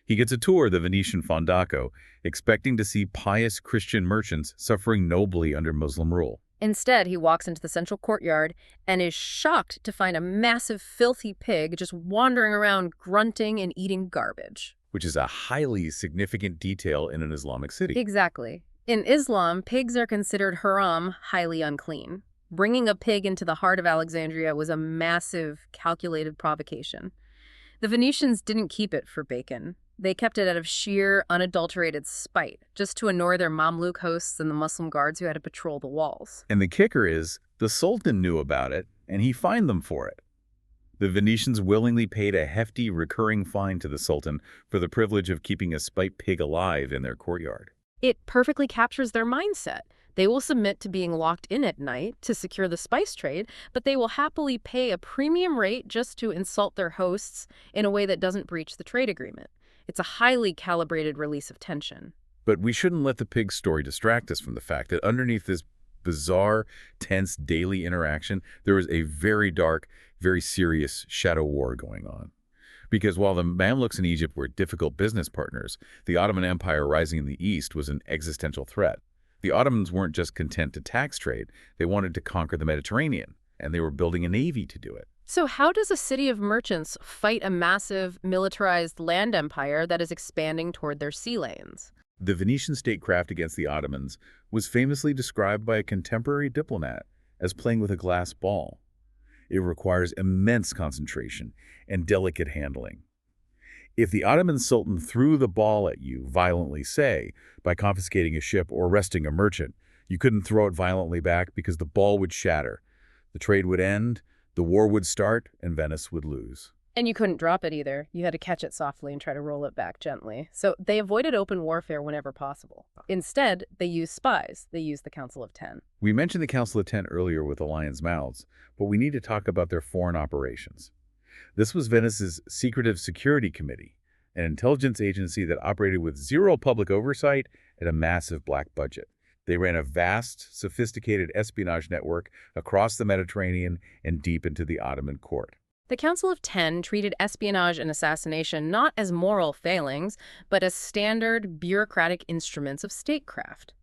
He gets a tour of the Venetian fondaco, expecting to see pious Christian merchants suffering nobly under Muslim rule. Instead, he walks into the central courtyard and is shocked to find a massive, filthy pig just wandering around grunting and eating garbage. Which is a highly significant detail in an Islamic city. Exactly. In Islam, pigs are considered haram, highly unclean. Bringing a pig into the heart of Alexandria was a massive, calculated provocation. The Venetians didn't keep it for bacon. They kept it out of sheer, unadulterated spite, just to annoy their Mamluk hosts and the Muslim guards who had to patrol the walls. And the kicker is, the Sultan knew about it, and he fined them for it. The Venetians willingly paid a hefty recurring fine to the Sultan for the privilege of keeping a spite pig alive in their courtyard. It perfectly captures their mindset. They will submit to being locked in at night to secure the spice trade, but they will happily pay a premium rate just to insult their hosts in a way that doesn't breach the trade agreement. It's a highly calibrated release of tension. But we shouldn't let the pig story distract us from the fact that underneath this bizarre, tense daily interaction, there was a very dark, very serious shadow war going on. Because while the Mamluks in Egypt were difficult business partners, the Ottoman Empire rising in the east was an existential threat. The Ottomans weren't just content to tax trade, they wanted to conquer the Mediterranean, and they were building a navy to do it. So how does a city of merchants fight a massive, militarized land empire that is expanding toward their sea lanes? The Venetian statecraft against the Ottomans was famously described by a contemporary diplomat as playing with a glass ball. It requires immense concentration and delicate handling. If the Ottoman Sultan threw the ball at you violently, say, by confiscating a ship or arresting a merchant, you couldn't throw it violently back because the ball would shatter. The trade would end, the war would start, and Venice would lose. And you couldn't drop it either. You had to catch it softly and try to roll it back gently. So they avoided open warfare whenever possible. Instead, they used spies. They used the Council of Ten. We mentioned the Council of Ten earlier with the lion's mouths, but we need to talk about their foreign operations. This was Venice's secretive security committee, an intelligence agency that operated with zero public oversight and a massive black budget. They ran a vast, sophisticated espionage network across the Mediterranean and deep into the Ottoman court. The Council of Ten treated espionage and assassination not as moral failings, but as standard bureaucratic instruments of statecraft.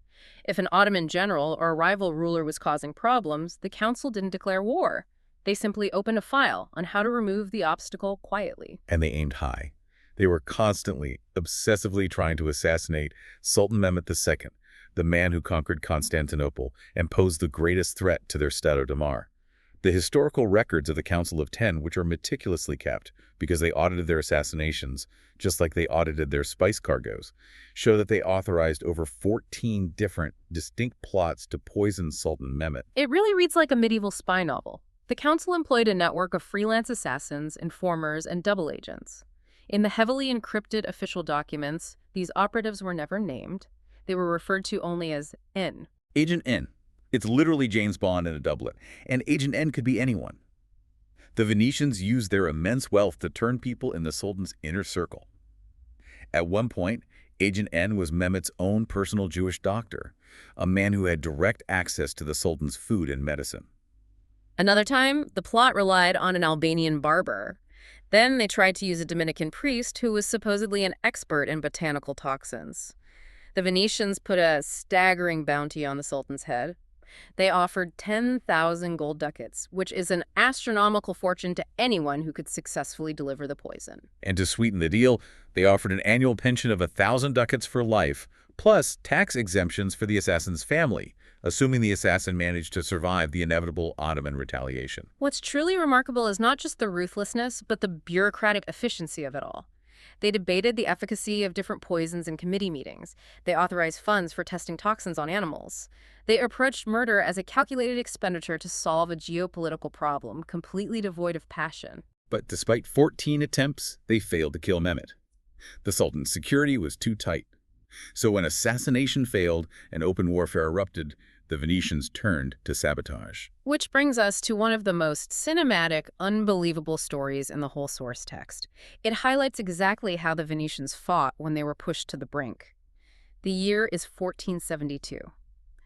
If an Ottoman general or a rival ruler was causing problems, the council didn't declare war. They simply opened a file on how to remove the obstacle quietly. And they aimed high. They were constantly, obsessively trying to assassinate Sultan Mehmed II, the man who conquered Constantinople and posed the greatest threat to their Stado de Mar. The historical records of the Council of Ten, which are meticulously kept because they audited their assassinations, just like they audited their spice cargoes, show that they authorized over 14 different, distinct plots to poison Sultan Mehmed. It really reads like a medieval spy novel. The council employed a network of freelance assassins, informers, and double agents. In the heavily encrypted official documents, these operatives were never named. They were referred to only as N. Agent N. It's literally James Bond in a doublet, and Agent N could be anyone. The Venetians used their immense wealth to turn people in the Sultan's inner circle. At one point, Agent N was Mehmed's own personal Jewish doctor, a man who had direct access to the Sultan's food and medicine. Another time, the plot relied on an Albanian barber. Then they tried to use a Dominican priest who was supposedly an expert in botanical toxins. The Venetians put a staggering bounty on the Sultan's head. They offered 10,000 gold ducats, which is an astronomical fortune to anyone who could successfully deliver the poison. And to sweeten the deal, they offered an annual pension of 1,000 ducats for life, plus tax exemptions for the assassin's family, assuming the assassin managed to survive the inevitable Ottoman retaliation. What's truly remarkable is not just the ruthlessness, but the bureaucratic efficiency of it all. They debated the efficacy of different poisons in committee meetings. They authorized funds for testing toxins on animals. They approached murder as a calculated expenditure to solve a geopolitical problem, completely devoid of passion. But despite 14 attempts, they failed to kill Mehmed. The Sultan's security was too tight. So when assassination failed and open warfare erupted, the Venetians turned to sabotage. Which brings us to one of the most cinematic, unbelievable stories in the whole source text. It highlights exactly how the Venetians fought when they were pushed to the brink. The year is 1472.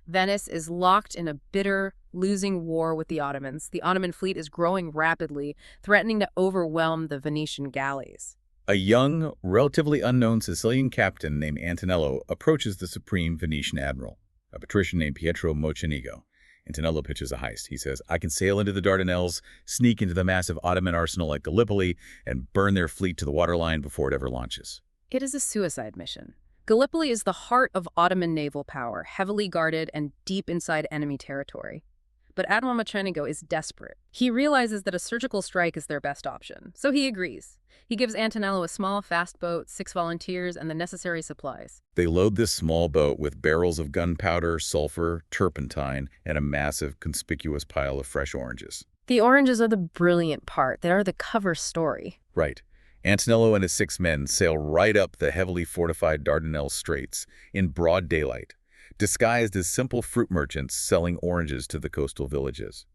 Venice is locked in a bitter, losing war with the Ottomans. The Ottoman fleet is growing rapidly, threatening to overwhelm the Venetian galleys. A young, relatively unknown Sicilian captain named Antonello approaches the supreme Venetian admiral, a patrician named Pietro Mocenigo. Antonello pitches a heist. He says, I can sail into the Dardanelles, sneak into the massive Ottoman arsenal at Gallipoli, and burn their fleet to the waterline before it ever launches. It is a suicide mission. Gallipoli is the heart of Ottoman naval power, heavily guarded and deep inside enemy territory. But Admiral Mocenigo is desperate. He realizes that a surgical strike is their best option, so he agrees. He gives Antonello a small, fast boat, 6 volunteers, and the necessary supplies. They load this small boat with barrels of gunpowder, sulfur, turpentine, and a massive, conspicuous pile of fresh oranges. The oranges are the brilliant part. They are the cover story. Right. Antonello and his 6 men sail right up the heavily fortified Dardanelles Straits in broad daylight, disguised as simple fruit merchants selling oranges to the coastal villages.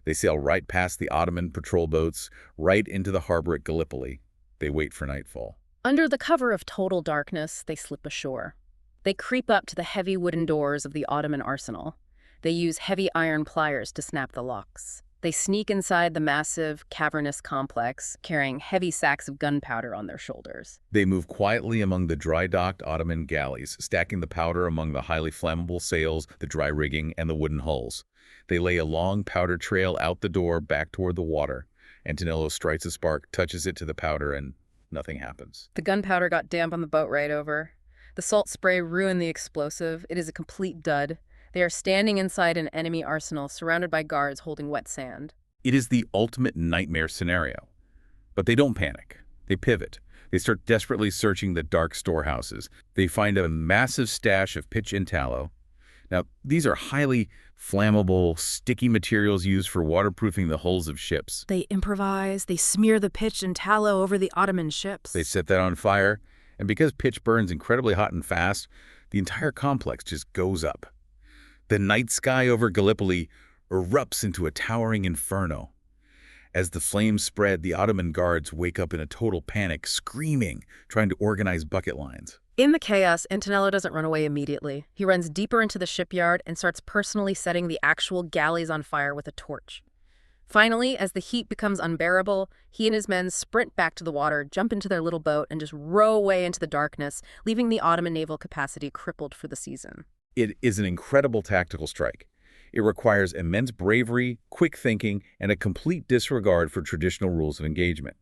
They sail right past the Ottoman patrol boats, right into the harbor at Gallipoli. They wait for nightfall. Under the cover of total darkness, they slip ashore. They creep up to the heavy wooden doors of the Ottoman arsenal. They use heavy iron pliers to snap the locks. They sneak inside the massive, cavernous complex, carrying heavy sacks of gunpowder on their shoulders. They move quietly among the dry-docked Ottoman galleys, stacking the powder among the highly flammable sails, the dry rigging, and the wooden hulls. They lay a long powder trail out the door back toward the water. Antonello strikes a spark, touches it to the powder, and nothing happens. The gunpowder got damp on the boat right over. The salt spray ruined the explosive. It is a complete dud. They are standing inside an enemy arsenal, surrounded by guards holding wet sand. It is the ultimate nightmare scenario. But they don't panic. They pivot. They start desperately searching the dark storehouses. They find a massive stash of pitch and tallow. Now, these are highly flammable, sticky materials used for waterproofing the hulls of ships. They improvise. They smear the pitch and tallow over the Ottoman ships. They set that on fire, and because pitch burns incredibly hot and fast, the entire complex just goes up. The night sky over Gallipoli erupts into a towering inferno. As the flames spread, the Ottoman guards wake up in a total panic, screaming, trying to organize bucket lines. In the chaos, Antonello doesn't run away immediately. He runs deeper into the shipyard and starts personally setting the actual galleys on fire with a torch. Finally, as the heat becomes unbearable, he and his men sprint back to the water, jump into their little boat, and just row away into the darkness, leaving the Ottoman naval capacity crippled for the season. It is an incredible tactical strike. It requires immense bravery, quick thinking, and a complete disregard for traditional rules of engagement.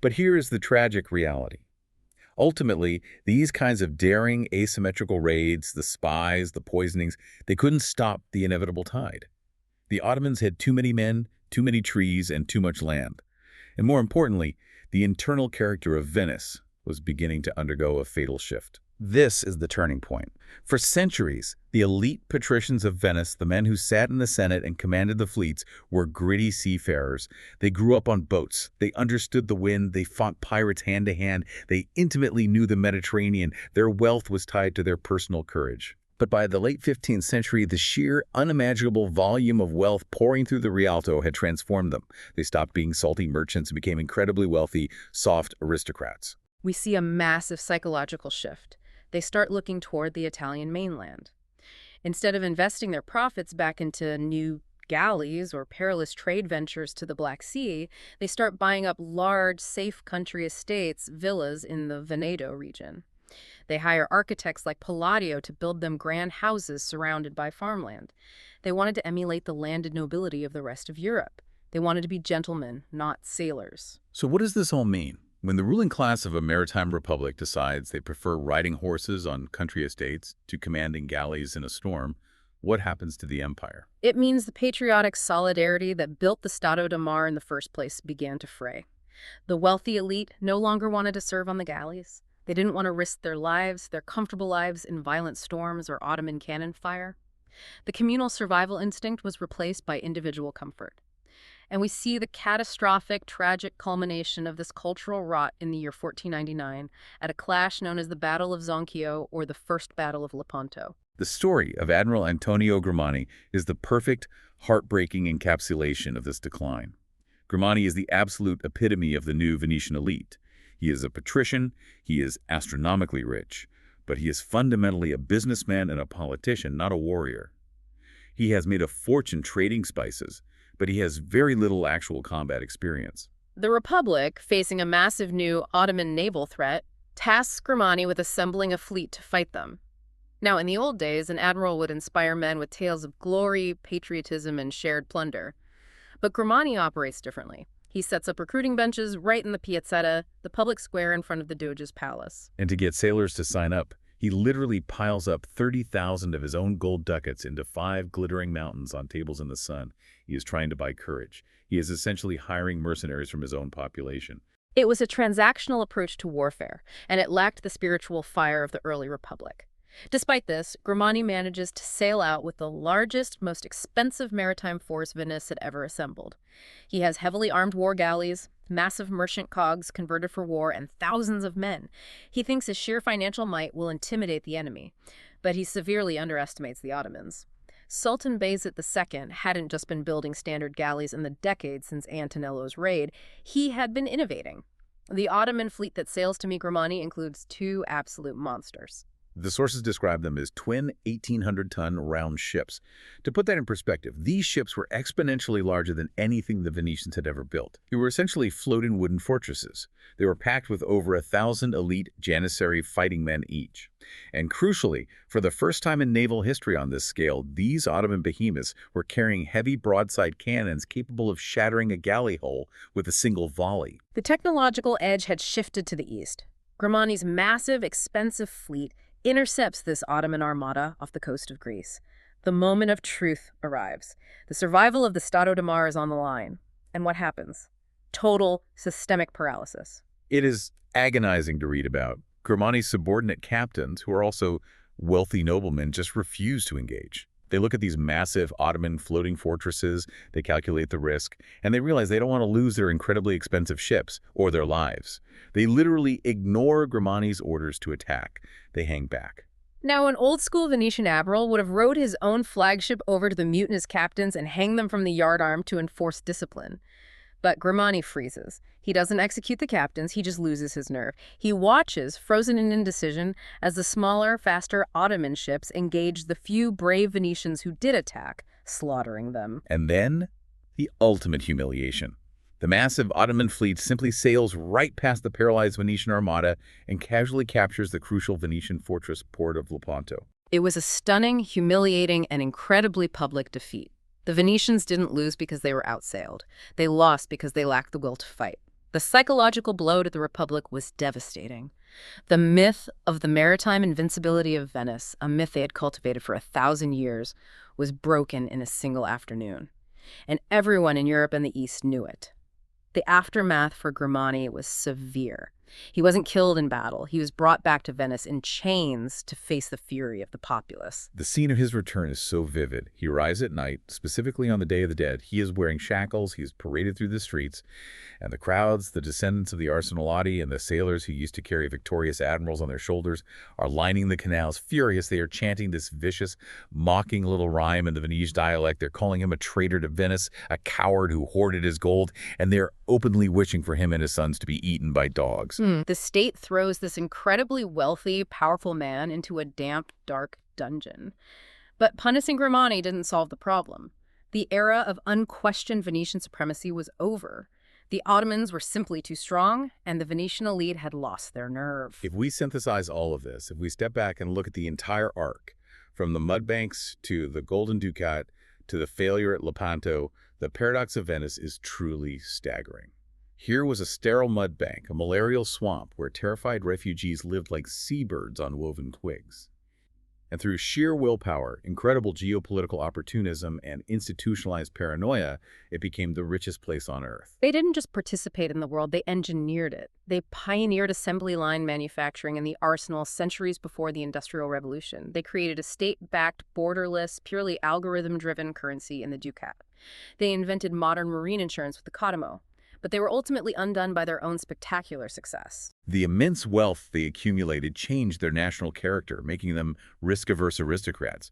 But here is the tragic reality. Ultimately, these kinds of daring, asymmetrical raids, the spies, the poisonings, they couldn't stop the inevitable tide. The Ottomans had too many men, too many trees, and too much land. And more importantly, the internal character of Venice was beginning to undergo a fatal shift. This is the turning point. For centuries, the elite patricians of Venice, the men who sat in the Senate and commanded the fleets, were gritty seafarers. They grew up on boats. They understood the wind. They fought pirates hand to hand. They intimately knew the Mediterranean. Their wealth was tied to their personal courage. But by the late 15th century, the sheer, unimaginable volume of wealth pouring through the Rialto had transformed them. They stopped being salty merchants and became incredibly wealthy, soft aristocrats. We see a massive psychological shift. They start looking toward the Italian mainland. Instead of investing their profits back into new galleys or perilous trade ventures to the Black Sea, they start buying up large, safe country estates, villas in the Veneto region. They hire architects like Palladio to build them grand houses surrounded by farmland. They wanted to emulate the landed nobility of the rest of Europe. They wanted to be gentlemen, not sailors. So what does this all mean? When the ruling class of a maritime republic decides they prefer riding horses on country estates to commanding galleys in a storm, what happens to the empire? It means the patriotic solidarity that built the Stato de Mar in the first place began to fray. The wealthy elite no longer wanted to serve on the galleys. They didn't want to risk their lives, their comfortable lives, in violent storms or Ottoman cannon fire. The communal survival instinct was replaced by individual comfort. And we see the catastrophic, tragic culmination of this cultural rot in the year 1499 at a clash known as the Battle of Zonchio or the First Battle of Lepanto. The story of Admiral Antonio Grimani is the perfect, heartbreaking encapsulation of this decline. Grimani is the absolute epitome of the new Venetian elite. He is a patrician, he is astronomically rich, but he is fundamentally a businessman and a politician, not a warrior. He has made a fortune trading spices, but he has very little actual combat experience. The Republic, facing a massive new Ottoman naval threat, tasks Grimani with assembling a fleet to fight them. Now, in the old days, an admiral would inspire men with tales of glory, patriotism, and shared plunder. But Grimani operates differently. He sets up recruiting benches right in the Piazzetta, the public square in front of the Doge's palace. And to get sailors to sign up, he literally piles up 30,000 of his own gold ducats into 5 glittering mountains on tables in the sun. He is trying to buy courage. He is essentially hiring mercenaries from his own population. It was a transactional approach to warfare, and it lacked the spiritual fire of the early Republic. Despite this, Grimani manages to sail out with the largest, most expensive maritime force Venice had ever assembled. He has heavily armed war galleys, massive merchant cogs converted for war, and thousands of men. He thinks his sheer financial might will intimidate the enemy, but he severely underestimates the Ottomans. Sultan Bayezid II hadn't just been building standard galleys in the decades since Antonello's raid, he had been innovating. The Ottoman fleet that sails to meet Grimani includes 2 absolute monsters. The sources describe them as twin 1,800-ton round ships. To put that in perspective, these ships were exponentially larger than anything the Venetians had ever built. They were essentially floating wooden fortresses. They were packed with over 1,000 elite Janissary fighting men each. And crucially, for the first time in naval history on this scale, these Ottoman behemoths were carrying heavy broadside cannons capable of shattering a galley hull with a single volley. The technological edge had shifted to the east. Grimani's massive, expensive fleet intercepts this Ottoman armada off the coast of Greece. The moment of truth arrives. The survival of the Stato de Mar is on the line. And what happens? Total systemic paralysis. It is agonizing to read about. Grimani's subordinate captains, who are also wealthy noblemen, just refuse to engage. They look at these massive Ottoman floating fortresses, they calculate the risk, and they realize they don't want to lose their incredibly expensive ships or their lives. They literally ignore Grimani's orders to attack. They hang back. Now, an old-school Venetian admiral would have rowed his own flagship over to the mutinous captains and hanged them from the yardarm to enforce discipline. But Grimani freezes. He doesn't execute the captains, he just loses his nerve. He watches, frozen in indecision, as the smaller, faster Ottoman ships engage the few brave Venetians who did attack, slaughtering them. And then The ultimate humiliation. The massive Ottoman fleet simply sails right past the paralyzed Venetian armada and casually captures the crucial Venetian fortress port of Lepanto. It was a stunning, humiliating, and incredibly public defeat. The Venetians didn't lose because they were outsailed. They lost because they lacked the will to fight. The psychological blow to the Republic was devastating. The myth of the maritime invincibility of Venice, a myth they had cultivated for 1,000 years, was broken in a single afternoon. And everyone in Europe and the East knew it. The aftermath for Grimani was severe. He wasn't killed in battle. He was brought back to Venice in chains to face the fury of the populace. The scene of his return is so vivid. He arrives at night, specifically on the Day of the Dead. He is wearing shackles. He is paraded through the streets. And the crowds, the descendants of the Arsenalati and the sailors who used to carry victorious admirals on their shoulders, are lining the canals furious. They are chanting this vicious, mocking little rhyme in the Venetian dialect. They're calling him a traitor to Venice, a coward who hoarded his gold, and they're openly wishing for him and his sons to be eaten by dogs. The state throws this incredibly wealthy, powerful man into a damp, dark dungeon. But punishing Grimani didn't solve the problem. The era of unquestioned Venetian supremacy was over. The Ottomans were simply too strong, and the Venetian elite had lost their nerve. If we synthesize all of this, if we step back and look at the entire arc, from the mud banks to the Golden Ducat to the failure at Lepanto, the paradox of Venice is truly staggering. Here was a sterile mud bank, a malarial swamp where terrified refugees lived like seabirds on woven twigs. And through sheer willpower, incredible geopolitical opportunism, and institutionalized paranoia, it became the richest place on earth. They didn't just participate in the world, they engineered it. They pioneered assembly line manufacturing in the arsenal centuries before the Industrial Revolution. They created a state-backed, borderless, purely algorithm-driven currency in the ducat. They invented modern marine insurance with the Cottimo. But they were ultimately undone by their own spectacular success. The immense wealth they accumulated changed their national character, making them risk-averse aristocrats.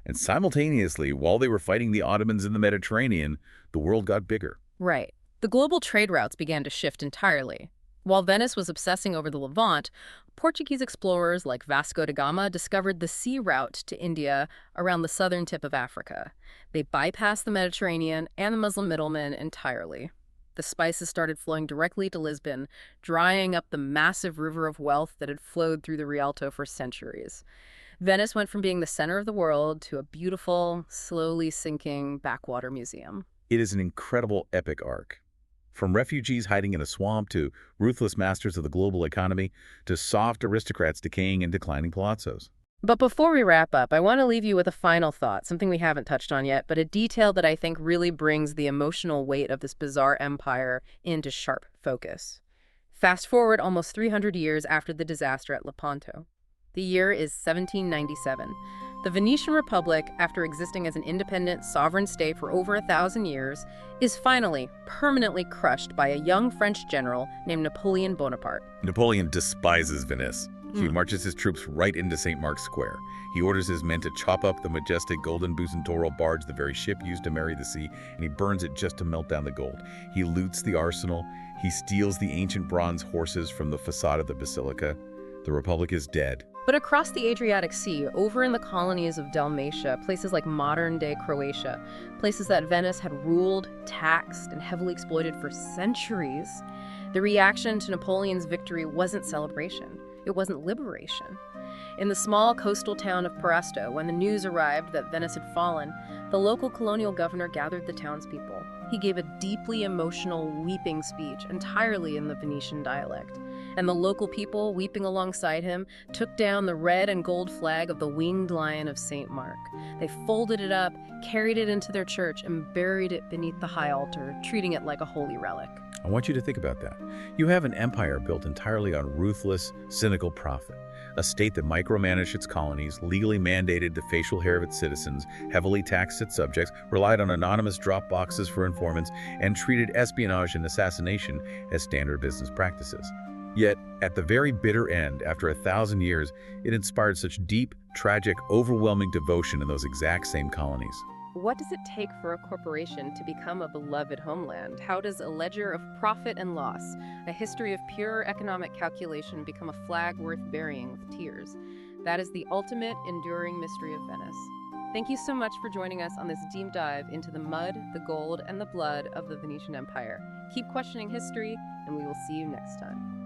And simultaneously, while they were fighting the Ottomans in the Mediterranean, the world got bigger. Right. The global trade routes began to shift entirely. While Venice was obsessing over the Levant, Portuguese explorers like Vasco da Gama discovered the sea route to India around the southern tip of Africa. They bypassed the Mediterranean and the Muslim middlemen entirely. The spices started flowing directly to Lisbon, drying up the massive river of wealth that had flowed through the Rialto for centuries. Venice went from being the center of the world to a beautiful, slowly sinking backwater museum. It is an incredible epic arc. From refugees hiding in a swamp to ruthless masters of the global economy to soft aristocrats decaying in declining palazzos. But before we wrap up, I want to leave you with a final thought, something we haven't touched on yet, but a detail that I think really brings the emotional weight of this bizarre empire into sharp focus. Fast forward almost 300 years after the disaster at Lepanto. The year is 1797. The Venetian Republic, after existing as an independent sovereign state for over 1,000 years, is finally permanently crushed by a young French general named Napoleon Bonaparte. Napoleon despises Venice. He marches his troops right into St. Mark's Square. He orders his men to chop up the majestic golden Bucentoro barge, the very ship used to marry the sea, and he burns it just to melt down the gold. He loots the arsenal. He steals the ancient bronze horses from the facade of the basilica. The Republic is dead. But across the Adriatic Sea, over in the colonies of Dalmatia, places like modern-day Croatia, places that Venice had ruled, taxed, and heavily exploited for centuries, the reaction to Napoleon's victory wasn't celebration. It wasn't liberation. In the small coastal town of Parasto, when the news arrived that Venice had fallen, the local colonial governor gathered the townspeople. He gave a deeply emotional, weeping speech, entirely in the Venetian dialect. And the local people, weeping alongside him, took down the red and gold flag of the winged lion of St. Mark. They folded it up, carried it into their church, and buried it beneath the high altar, treating it like a holy relic. I want you to think about that. You have an empire built entirely on ruthless, cynical profit. A state that micromanaged its colonies, legally mandated the facial hair of its citizens, heavily taxed its subjects, relied on anonymous drop boxes for informants, and treated espionage and assassination as standard business practices. Yet, at the very bitter end, after 1,000 years, it inspired such deep, tragic, overwhelming devotion in those exact same colonies. What does it take for a corporation to become a beloved homeland? How does a ledger of profit and loss, a history of pure economic calculation, become a flag worth burying with tears? That is the ultimate enduring mystery of Venice. Thank you so much for joining us on this deep dive into the mud, the gold, and the blood of the Venetian Empire. Keep questioning history, and we will see you next time.